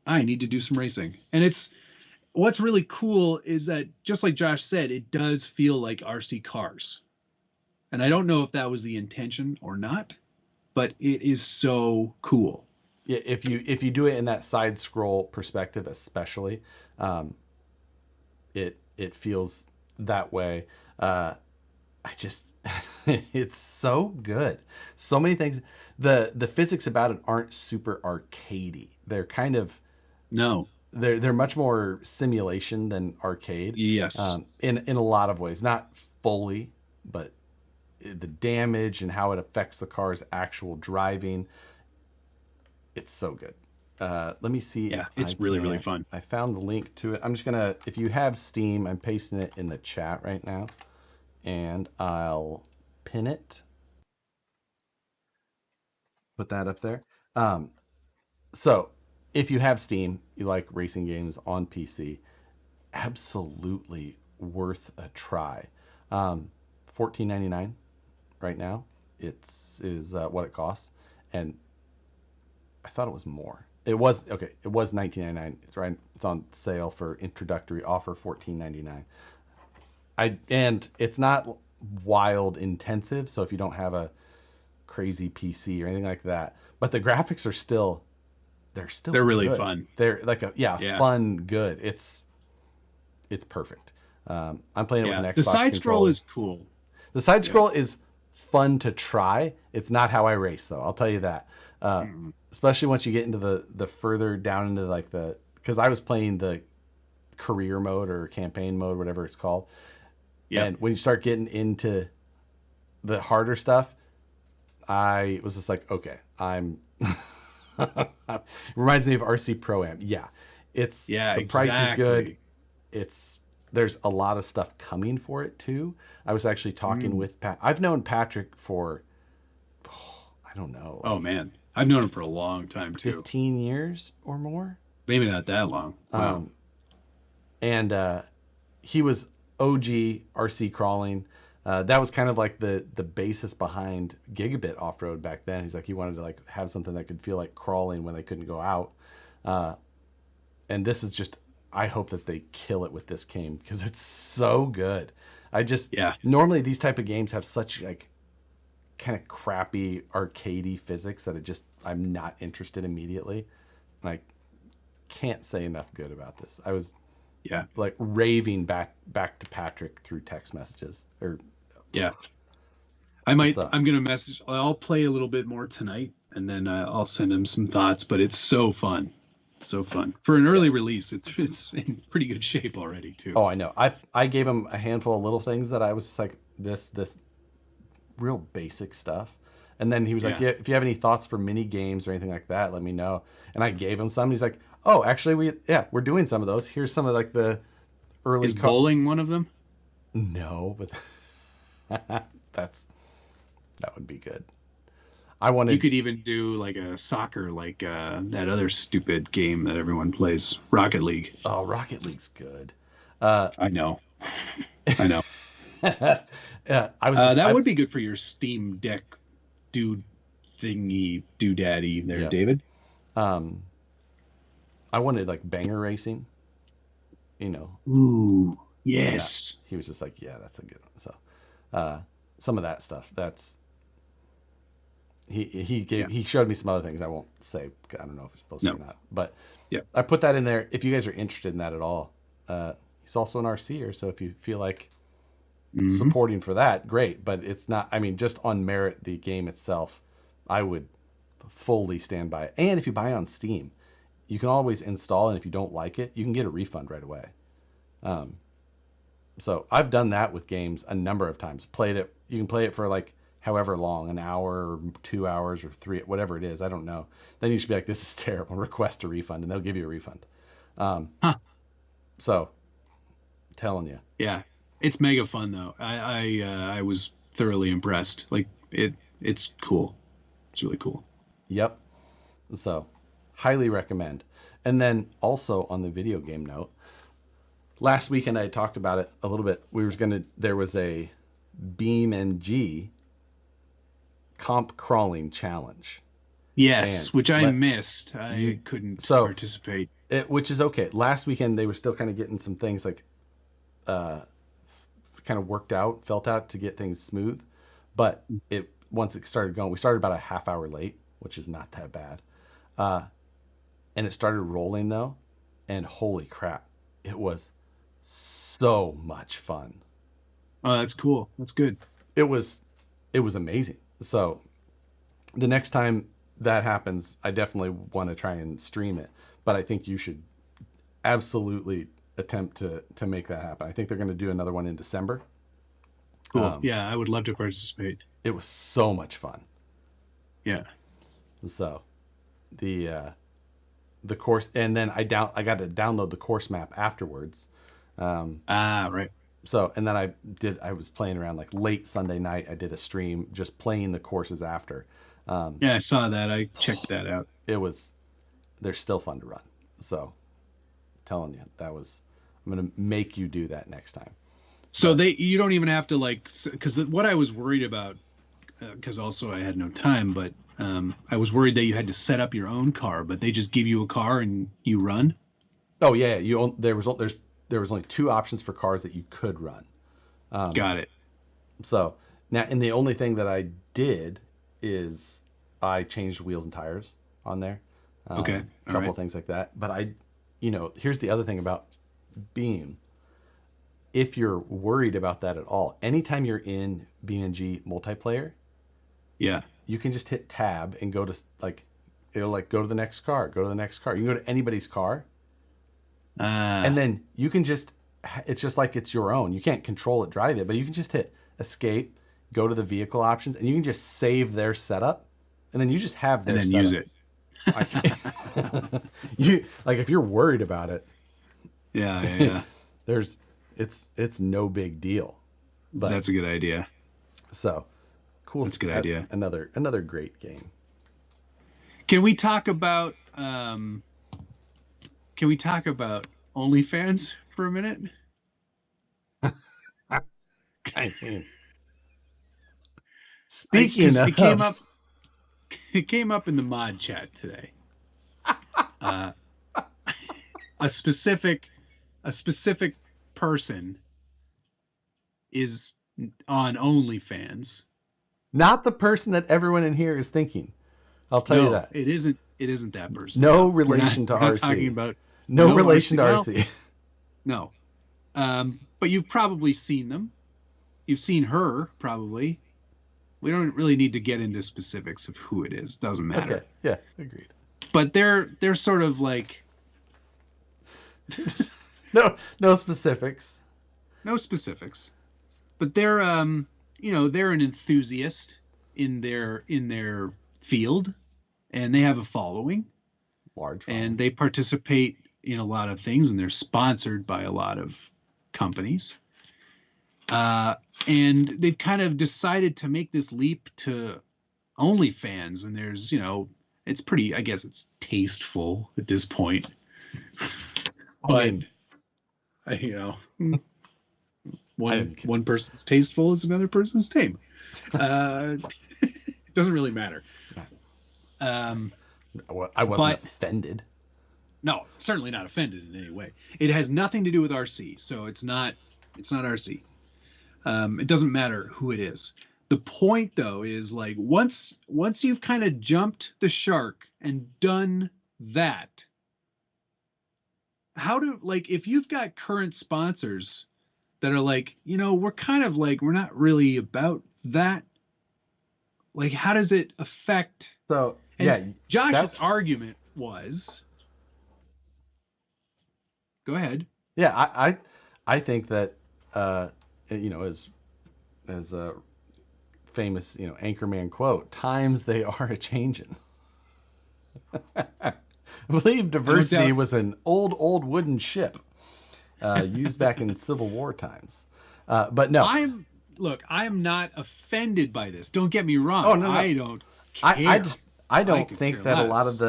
I need to do some racing. And it's what's really cool is that just like Josh said, it does feel like RC cars. And I don't know if that was the intention or not, but it is so cool. Yeah, if you do it in that side scroll perspective, especially, it feels that way. I just it's so good. So many things. The physics about it aren't super arcadey. They're kind of No. they're much more simulation than arcade. Yes. In a lot of ways, not fully, but the damage and how it affects the car's actual driving. It's so good. Let me see Yeah, if it's really, really fun. I found the link to it. I'm just gonna, if you have Steam, I'm pasting it in the chat right now, and I'll pin it. Put that up there. So if you have Steam, you like racing games on PC, absolutely worth a try. 14.99 right now. Is what it costs, and I thought it was more. It was okay. It was 19.99. It's right. It's on sale for introductory offer 14.99. And it's not wild intensive. So if you don't have a crazy PC or anything like that, but the graphics are still They're really good. fun. They're like fun good. It's perfect. I'm playing it with an Xbox The side scroll controller. is cool. The side scroll is fun to try. It's not how I race though. I'll tell you that. Especially once you get into the further down into like because I was playing the career mode or campaign mode, whatever it's called. Yeah. And when you start getting into the harder stuff, I was just like, okay, I'm. It reminds me of RC Pro-Am. Yeah, the price is good. There's a lot of stuff coming for it too. I was actually talking with Pat. I've known Patrick for I don't know. Oh man, I've known him for a long time too. 15 years or more. Maybe not that long. Wow. And he was OG RC crawling. That was kind of like the basis behind Gigabit Off-Road back then. He's like, he wanted to like have something that could feel like crawling when they couldn't go out. And this is just, I hope that they kill it with this game because it's so good. Normally these type of games have such like kind of crappy arcadey physics that I'm not interested immediately. And I can't say enough good about this. I was like raving back to Patrick through text messages I'm gonna message. I'll play a little bit more tonight, and then I'll send him some thoughts. But it's so fun, for an early release. It's in pretty good shape already too. Oh, I know. I gave him a handful of little things that I was just like this real basic stuff, and then he was like, if you have any thoughts for mini games or anything like that, let me know. And I gave him some. He's like, oh, actually, we're doing some of those. Here's some of like the early. Is bowling one of them? No, but that would be good. You could even do like a soccer, like that other stupid game that everyone plays, Rocket League. Oh, Rocket League's good. I know. Yeah, that would be good for your Steam Deck doodaddy there, David. I wanted like banger racing. Ooh, yes. Yeah, he was just like, yeah, that's a good one. So, some of that stuff. He showed me some other things. I won't say. I don't know if it's supposed to or not. But I put that in there. If you guys are interested in that at all, he's also an RCer. So if you feel like supporting for that, great. But it's not. I mean, just on merit, the game itself, I would fully stand by it. And if you buy on Steam, you can always install, and if you don't like it, you can get a refund right away. So I've done that with games a number of times. Played it. You can play it for like however long, an hour or 2 hours or 3, whatever it is. I don't know. Then you should be like, this is terrible. Request a refund, and they'll give you a refund. So, telling you. Yeah, it's mega fun though. I was thoroughly impressed. Like it's cool. It's really cool. Yep. So, highly recommend. And then also on the video game note, last weekend I talked about it a little bit. There was a BeamNG comp crawling challenge. Yes, which I missed. I couldn't participate. Which is okay. Last weekend they were still kind of getting some things like kind of felt out to get things smooth. But once it started going, we started about a half hour late, which is not that bad. And it started rolling though, and holy crap, it was so much fun. Oh, that's cool. That's good. It was amazing. So the next time that happens, I definitely want to try and stream it. But I think you should absolutely attempt to make that happen. I think they're going to do another one in December. Cool. I would love to participate. It was so much fun. Yeah. So the course, and then I got to download the course map afterwards. Right. So, and then I was playing around like late Sunday night. I did a stream just playing the courses after. Yeah, I saw that. I checked that out. They're still fun to run. So, telling you, I'm going to make you do that next time. So you don't even have to because what I was worried about, because also I had no time, but I was worried that you had to set up your own car, but they just give you a car and you run. Oh yeah, there was only 2 options for cars that you could run. Got it. So now, and the only thing that I did is I changed wheels and tires on there. Okay. A couple of things like that. But here's the other thing about Beam. If you're worried about that at all, anytime you're in BMG multiplayer, yeah, you can just hit tab and go to it'll go to the next car, go to the next car. You can go to anybody's car. And then you can it's just like it's your own. You can't control it, drive it, but you can just hit escape, go to the vehicle options, and you can just save their setup, and then you just have their setup. Use it. If you're worried about it, yeah. it's no big deal. But that's a good idea. So cool. That's a good idea. Another great game. Can we talk about OnlyFans for a minute? I mean, speaking of, it came up in the mod chat today. A specific person is on OnlyFans. Not the person that everyone in here is thinking. I'll tell you that. It isn't that person. No relation to RC. Talking about no relation to RC. No. But you've probably seen them. You've seen her, probably. We don't really need to get into specifics of who it is. Doesn't matter. Okay. Yeah, agreed. But they're sort of like no specifics. No specifics. But they're they're an enthusiast in their field, and they have a following. Large following. And they participate in a lot of things, and they're sponsored by a lot of companies. And they've kind of decided to make this leap to OnlyFans, and there's, it's pretty, I guess it's tasteful at this point. But, one person's tasteful is another person's tame. It doesn't really matter. I wasn't offended. No, certainly not offended in any way. It has nothing to do with RC, so it's not RC. It doesn't matter who it is. The point, though, is once you've kind of jumped the shark and done that, if you've got current sponsors that are we're kind of we're not really about that. How does it affect? So, Josh's argument was. Go ahead. Yeah, I think that as a famous Anchorman quote, times they are a changin'. I believe diversity was an old wooden ship used back in Civil War times. But no, I am not offended by this. Don't get me wrong. Oh no, I don't care. I don't think that a lot of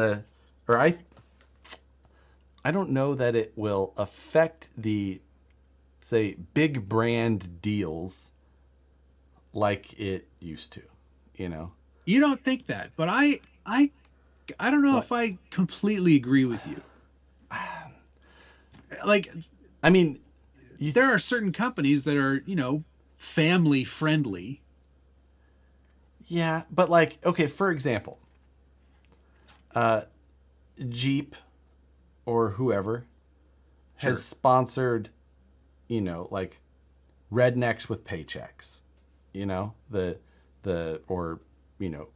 I don't know that it will affect the, say, big brand deals like it used to, You don't think that, but I don't know if I completely agree with you. There are certain companies that are, family friendly. Yeah, but okay, for example, Jeep or whoever has sponsored, rednecks with paychecks,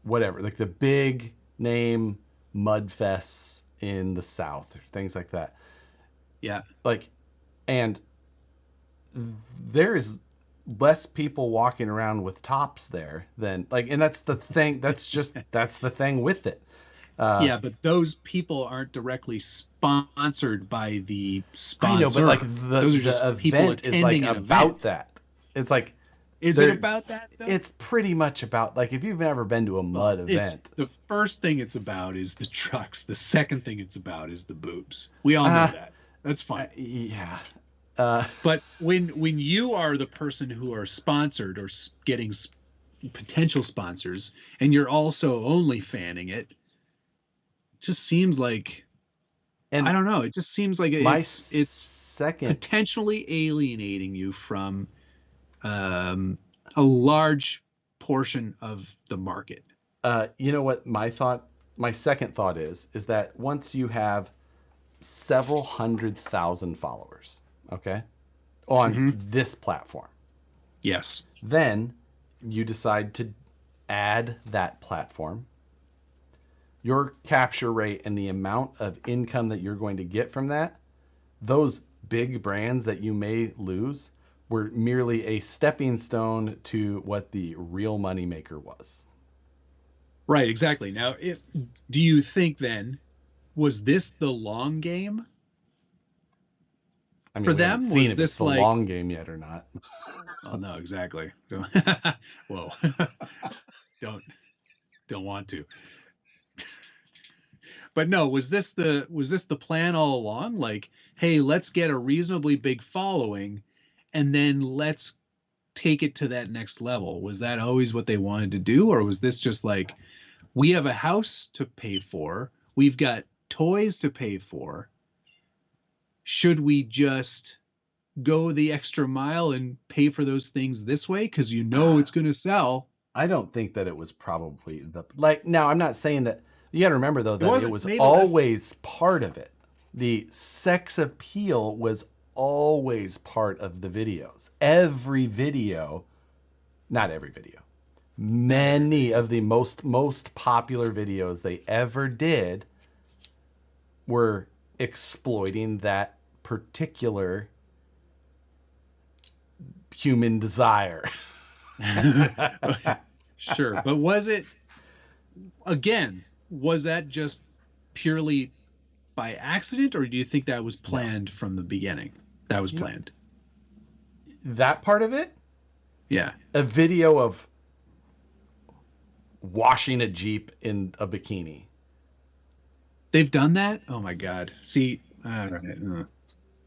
whatever, the big name mud fests in the South, or things like that. Yeah. And there's less people walking around with tops there than and that's the thing. That's the thing with it. Yeah, but those people aren't directly sponsored by the I know, but like sponsor. Those are the just people event is like attending an about event. that. It's like Is it there. about that though? It's pretty much about like if you've ever been to a Well, mud it's event. the first thing it's about is the trucks. The second thing it's about is the boobs. We all know Uh, that. That's fine. yeah. But when you are the person who are sponsored or getting potential sponsors, and you're also only fanning it, just seems like I And don't know. It just seems like my it's second, potentially alienating you from um, a large portion of the market. you know what my second thought is that once you have several 100,000 followers, okay, on Hmm. this platform, Yes. then you decide to add that platform. Your capture rate and the amount of income that you're going to get from that, those big brands that you may lose were merely a stepping stone to what the real moneymaker was. Right. Exactly. Now, do you think then was this the long game I mean, for we haven't them? seen Was if it's this the like, long game yet or not. oh no, exactly. Whoa. don't don't want to. But no, was this the plan all along? Like, hey, let's get a reasonably big following, and then let's take it to that next level. Was that always what they wanted to do, or was this just like we have a house to pay for, we've got toys to pay for? Should we just go the extra mile and pay for those things this way because it's going to sell? I don't think that it was probably the like. Now, I'm not saying that. You got to remember though It that it wasn't. was Maybe that. always part of it. The sex appeal was always part of the videos. Every video, not every video, Not every many video. of the most popular videos they ever did were exploiting that particular human desire. Sure, but was it again? Was that just purely by accident, or do you think that was No. planned from the beginning? That was You know, planned. that part of it, Yeah, a video of washing a Jeep in a bikini. they've done that. Oh my God! See, I don't know.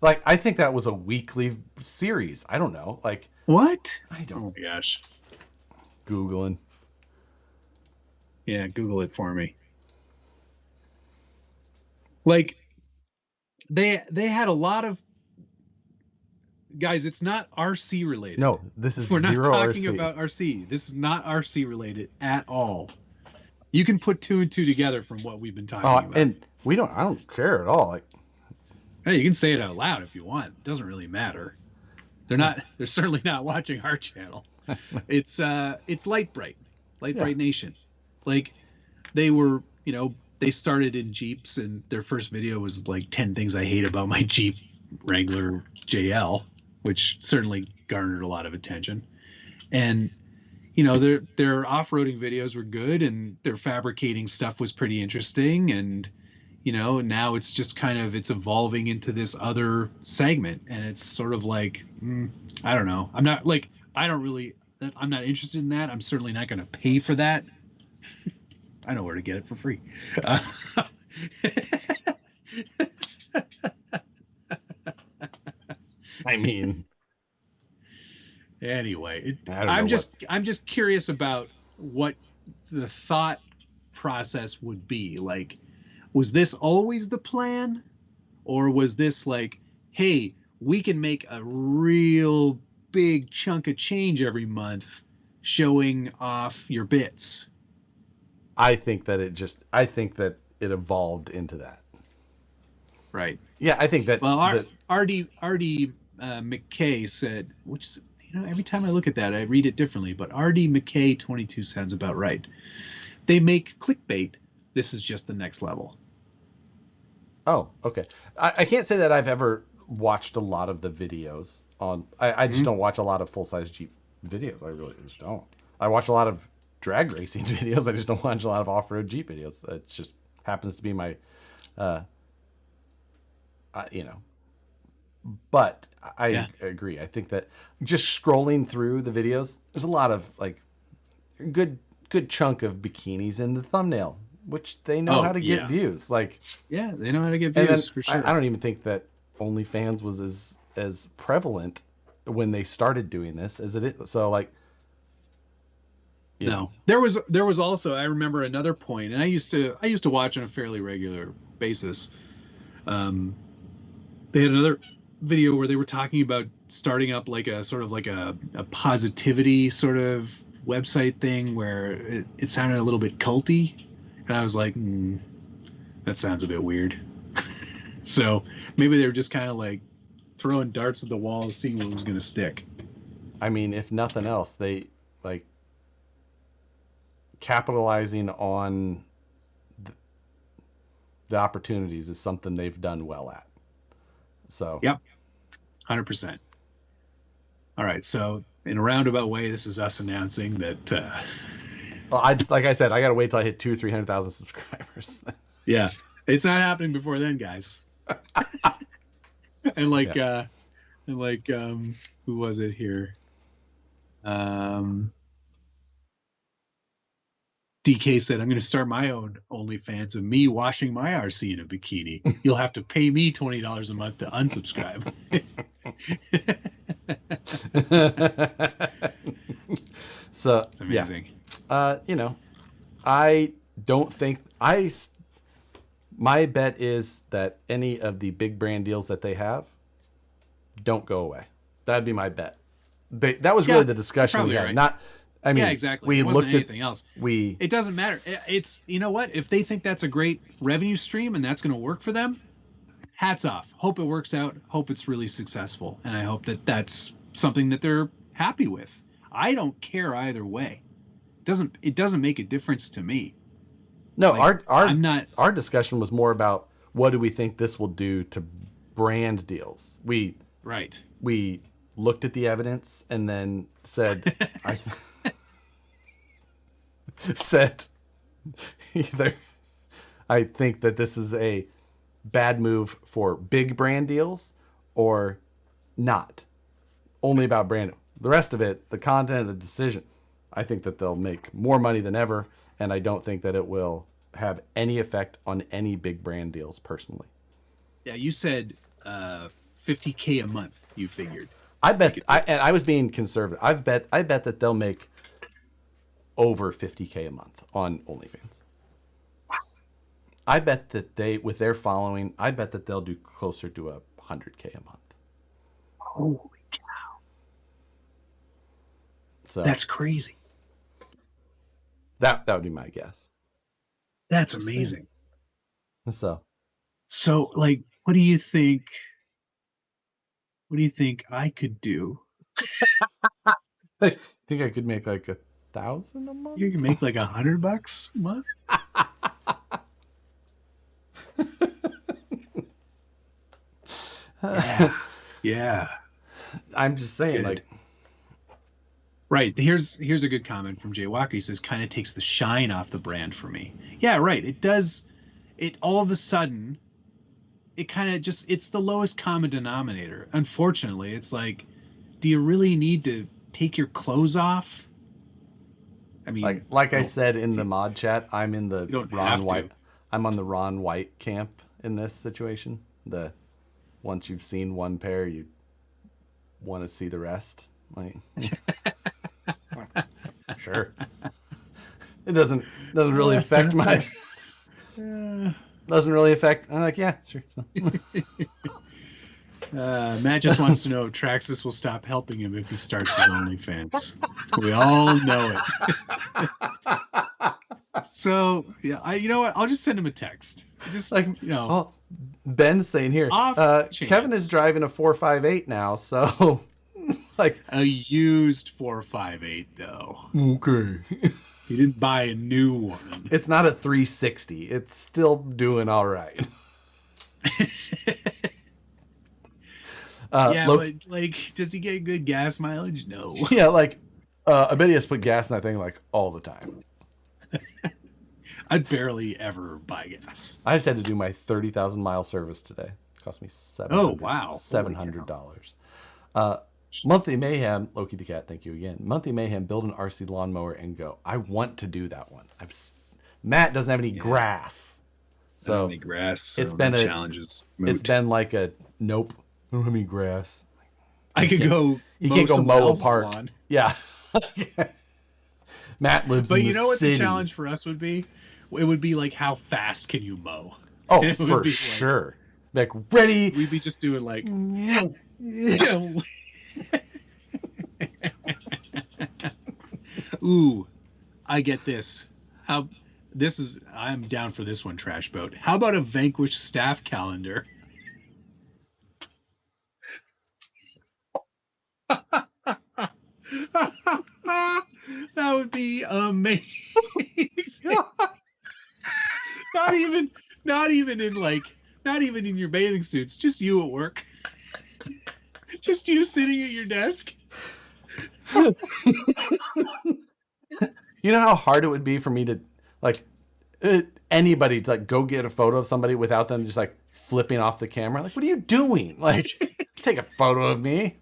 Like, I think that was a weekly series. I don't know. Like, What? I don't. Oh my gosh! Googling. Yeah, Google it for me. Like they had a lot of guys. It's not RC related. No, this is We're not zero talking RC. about RC. This is not RC related at all. You can put two and two together from what we've been talking about. And we don't. I don't care at all. Like, Hey, you can say it out loud if you want. It doesn't really matter. They're not. They're certainly not watching our channel. It's Light Bright, Light yeah. Bright Nation. Like they were, they started in Jeeps, and their first video was like 10 things I hate about my Jeep Wrangler JL, which certainly garnered a lot of attention. And their off-roading videos were good, and their fabricating stuff was pretty interesting. And now it's just it's evolving into this other segment, and it's sort of like, I don't know. I'm not interested in that. I'm certainly not going to pay for that. I know where to get it for free. Uh, I mean, anyway, I don't know what. I'm just curious about what the thought process would be. Like, was this always the plan, or was this like, hey, we can make a real big chunk of change every month showing off your bits? I think that it just. I think that it evolved into that. Right. Yeah, I think that Well, that RD McKay said, which is, every time I look at that, I read it differently, but RD McKay 22 sounds about right. They make clickbait. This is just the next level. Oh, okay. I can't say that I've ever watched a lot of the videos on. I just don't watch a lot of full size Jeep videos. I really just don't. I watch a lot of drag racing videos. I just don't watch a lot of off road Jeep videos. It's just happens to be my, you know. But I agree. I think that just scrolling through the videos, there's a lot of like good chunk of bikinis in the thumbnail, which they know how to get views. Like, yeah, they know how to get views for sure. I don't even think that OnlyFans was as prevalent when they started doing this as it is. So like, no, there was also, I remember another point, and I used to watch on a fairly regular basis. They had another video where they were talking about starting up like a sort of like a positivity sort of website thing where it sounded a little bit culty, and I was like, that sounds a bit weird. So maybe they were just kind of like throwing darts at the wall, seeing what was going to stick. I mean, if nothing else, they like capitalizing on the opportunities is something they've done well at. So yep, 100%. All right, so in a roundabout way, this is us announcing that. Well, I just, like I said, I gotta wait till I hit 300,000 subscribers. Yeah, it's not happening before then, guys. And like, who was it here? DK said, I'm going to start my own OnlyFans of me washing my RC in a bikini. You'll have to pay me $20 a month to unsubscribe. So, it's amazing. Yeah. You know, I don't think my bet is that any of the big brand deals that they have don't go away. That'd be my bet. That was really the discussion we had. Right. Not, I mean, exactly. We looked at anything else. It doesn't matter. It's, you know what? If they think that's a great revenue stream and that's going to work for them, hats off. Hope it works out. Hope it's really successful. And I hope that that's something that they're happy with. I don't care either way. It doesn't make a difference to me. No, like, our discussion was more about what do we think this will do to brand deals. We looked at the evidence and then said, said either I think that this is a bad move for big brand deals or not. Only about brand. The rest of it, the content, the decision, I think that they'll make more money than ever, and I don't think that it will have any effect on any big brand deals personally. Yeah, you said $50K a month, you figured. I was being conservative. I bet that they'll make over $50K a month on OnlyFans. Wow. I bet that with their following, I bet that they'll do closer to $100K a month. Holy cow. So that's crazy. That would be my guess. That's amazing. So like, what do you think? What do you think I could do? I think I could make like 1,000 a month. You can make like $100 a month. Yeah. I'm just saying, like. Right. Here's a good comment from Jay Walker. He says, kind of takes the shine off the brand for me. Yeah, right. It does. It all of a sudden, it kind of just, it's the lowest common denominator. Unfortunately, it's like, do you really need to take your clothes off? I mean, like I said in the mod chat, I'm in the Ron White. I'm on the Ron White camp in this situation. Once you've seen one pair, you want to see the rest. Like. Sure. It doesn't really affect my. Doesn't really affect. I'm like, yeah, sure. Matt just wants to know if Traxxas will stop helping him if he starts his OnlyFans. We all know it. So yeah, you know what? I'll just send him a text. Just like, you know. Oh, Ben's saying here. Kevin is driving a 458 now, so. Like a used 458 though. Okay. He didn't buy a new one. It's not a 360. It's still doing all right. But like, does he get good gas mileage? No. Yeah, like I bet he has to put gas in that thing like all the time. I'd barely ever buy gas. I just had to do my 30,000 mile service today. It cost me Oh, wow. $700. Monthly Mayhem, Loki the Cat, thank you again. Monthly Mayhem, build an RC lawnmower and go. I want to do that one. Matt doesn't have any grass. So any grass. So it's been challenges. Moot. It's been like a nope. I don't have any grass. I could go. You can't go mow a park. Lawn. Yeah. Matt lives in the city. But you know what the challenge for us would be? It would be like, how fast can you mow? Oh, for sure. Like, ready. We'd be just doing like. Ooh, I get this. I'm down for this one, Trash Boat. How about a Vanquish staff calendar? That would be amazing. not even in your bathing suits, just you at work. Just you sitting at your desk. You know how hard it would be for me to anybody to go get a photo of somebody without them just flipping off the camera? Like, what are you doing? Like, take a photo of me.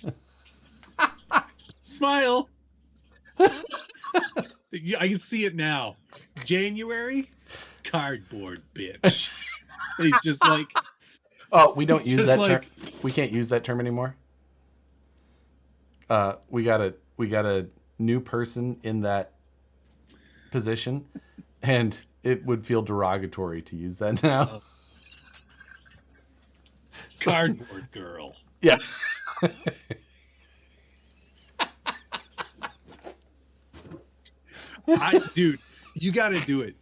Smile. I can see it now. January, cardboard bitch. And he's just like, oh, we don't use that term. We can't use that term anymore. We got a new person in that position, and it would feel derogatory to use that now. Cardboard girl. Yeah. Dude, you got to do it.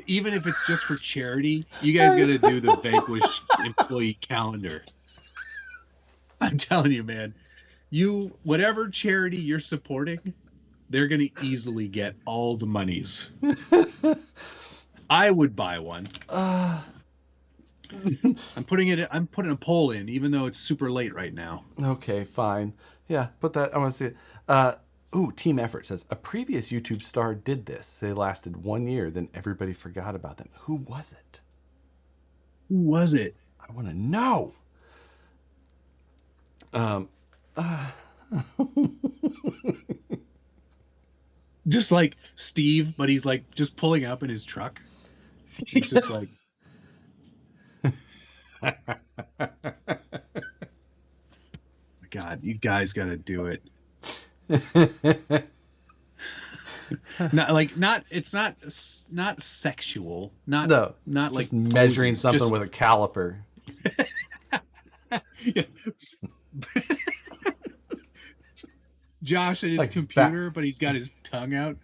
Even if it's just for charity, you guys got to do the Vanquish employee calendar. I'm telling you, man. Whatever charity you're supporting, they're going to easily get all the monies. I would buy one. I'm putting a poll in, even though it's super late right now. Okay, fine. Yeah, put that. I want to see it. Team Effort says a previous YouTube star did this. They lasted 1 year, then everybody forgot about them. Who was it? Who was it? I want to know. Just like Steve, but he's just pulling up in his truck. He's just like. God, you guys got to do it. It's not sexual. Not just measuring something with a caliper. Josh at his computer, but he's got his tongue out.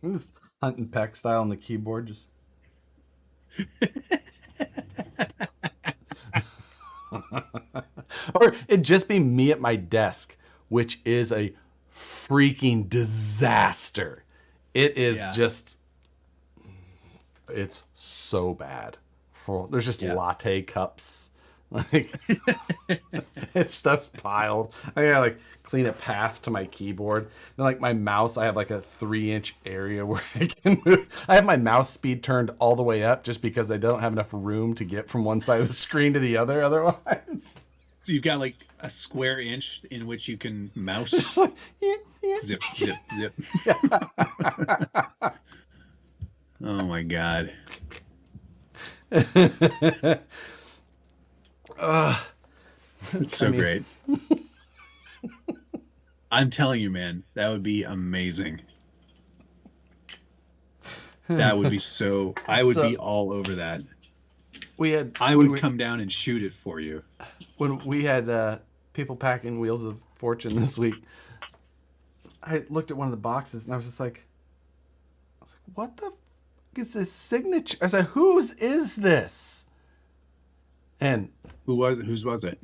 Just Hunt and Peck style on the keyboard, just. Or it'd just be me at my desk, which is a freaking disaster. It is it's so bad. There's just latte cups. It's stuff's piled. I gotta clean a path to my keyboard. And my mouse, I have a 3-inch area where I can move. I have my mouse speed turned all the way up just because I don't have enough room to get from one side of the screen to the other otherwise. So you've got a square inch in which you can mouse. Zip, zip, zip. Oh my God. It's so great. I'm telling you, man, that would be amazing. That would be so. I would be all over that. I would come down and shoot it for you. When we had people packing Wheels of Fortune this week, I looked at one of the boxes and I was like, what the f is this signature? I said, whose is this? And whose was it?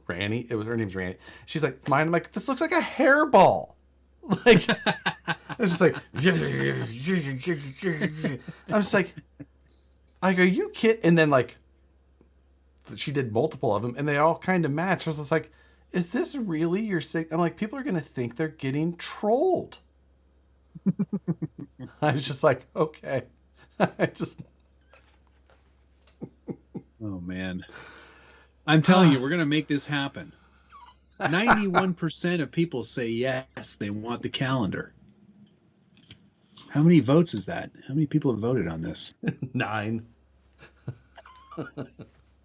Ranny. Her name's Ranny. She's like, it's mine. I'm like, this looks like a hairball. It's just like, I'm just like, are you kidding? And then she did multiple of them, and they all kind of match. I was just like, is this really your sig? I'm like, people are gonna think they're getting trolled. I was just like, okay. I just. Oh man. I'm telling you, we're going to make this happen. 91% of people say yes, they want the calendar. How many votes is that? How many people have voted on this? 9.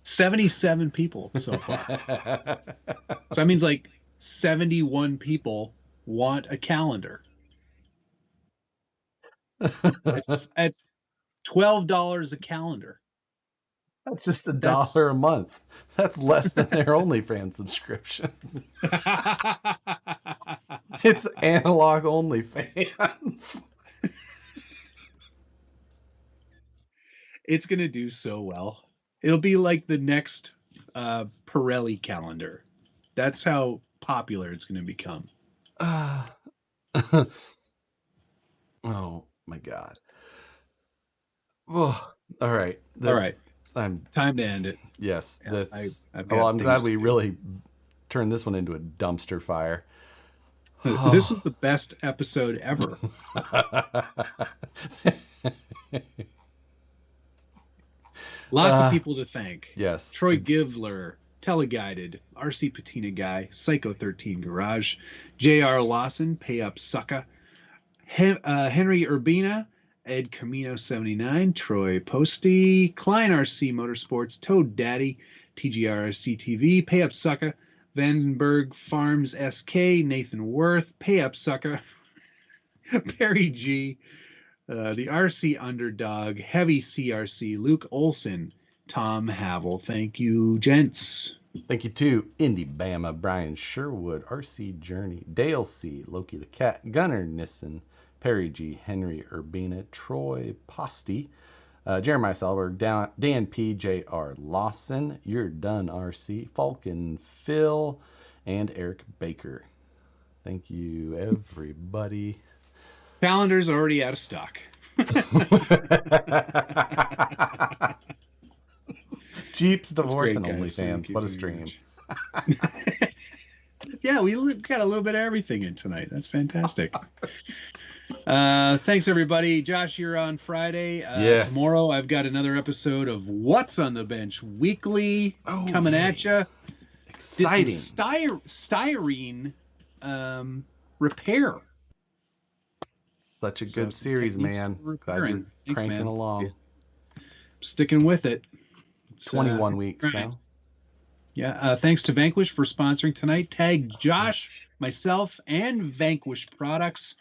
77 people so far. So that means like 71 people want a calendar. At $12 a calendar. That's just $1 a month. That's less than their OnlyFans subscriptions. It's analog OnlyFans. It's going to do so well. It'll be like the next Pirelli calendar. That's how popular it's going to become. Oh my God. Oh, all right. All right. I'm time to end it. Yes, Yeah, that's. I've Well, I'm glad we to do. really turned this one into a dumpster fire. This is the best episode ever. Lots of people to thank. Yes. Troy Givler, Teleguided, RC Patina Guy, Psycho 13 Garage, JR Lawson, Pay Up Sucka, Henry Urbina, Ed Camino 79, Troy Posty, Klein RC Motorsports, Toad Daddy, TGRC TV, Pay Up Sucka, Vandenberg Farms SK, Nathan Worth, Pay Up Sucka, Perry G, the RC Underdog, Heavy CRC, Luke Olson, Tom Havel. Thank you, gents. Thank you to Indy Bama, Brian Sherwood, RC Journey, Dale C, Loki the Cat, Gunnar Nissen, Perry G, Henry Urbina, Troy Posty, Jeremiah Salberg, Dan P, J.R. Lawson, You're Done RC, Falcon Phil, and Eric Baker. Thank you, everybody. Calendar's already out of stock. Jeeps, divorce, and OnlyFans. What a stream. Yeah, we got a little bit of everything in tonight. That's fantastic. Thanks, everybody. Josh, you're on Friday. Yes. Tomorrow, I've got another episode of What's on the Bench Weekly coming at you. Exciting. Styrene repair. Such a good series, man. Glad you're cranking along. Sticking with it. It's 21 weeks now. Yeah. Thanks to Vanquish for sponsoring tonight. Tag Josh, myself, and Vanquish products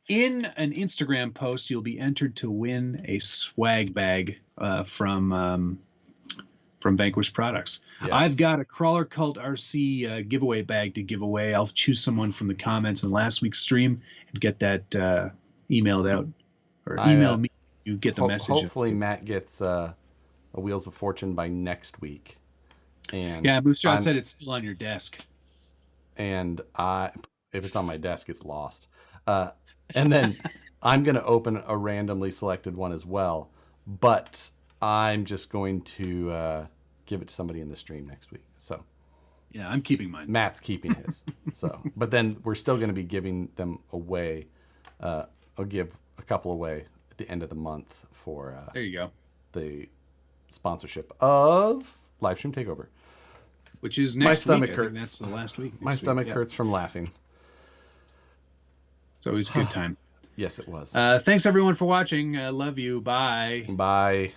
in an Instagram post. You'll be entered to win a swag bag from Vanquish products. Yes. I've got a Crawler Cult RC giveaway bag to give away. I'll choose someone from the comments in last week's stream and get that emailed out, or email me. You get the message. Hopefully, Matt gets a Wheels of Fortune by next week. And yeah, Moose Jaw said it's still on your desk. And if it's on my desk, it's lost. And then I'm going to open a randomly selected one as well, but I'm just going to give it to somebody in the stream next week. So yeah, I'm keeping mine. Matt's keeping his. So, but then we're still going to be giving them away. I'll give a couple away at the end of the month for there you go, the sponsorship of Livestream Takeover, which is next my stomach week. hurts. That's the last week. My stomach hurts from laughing. It's always a good time. Yes, it was. Thanks everyone for watching. Love you. Bye. Bye.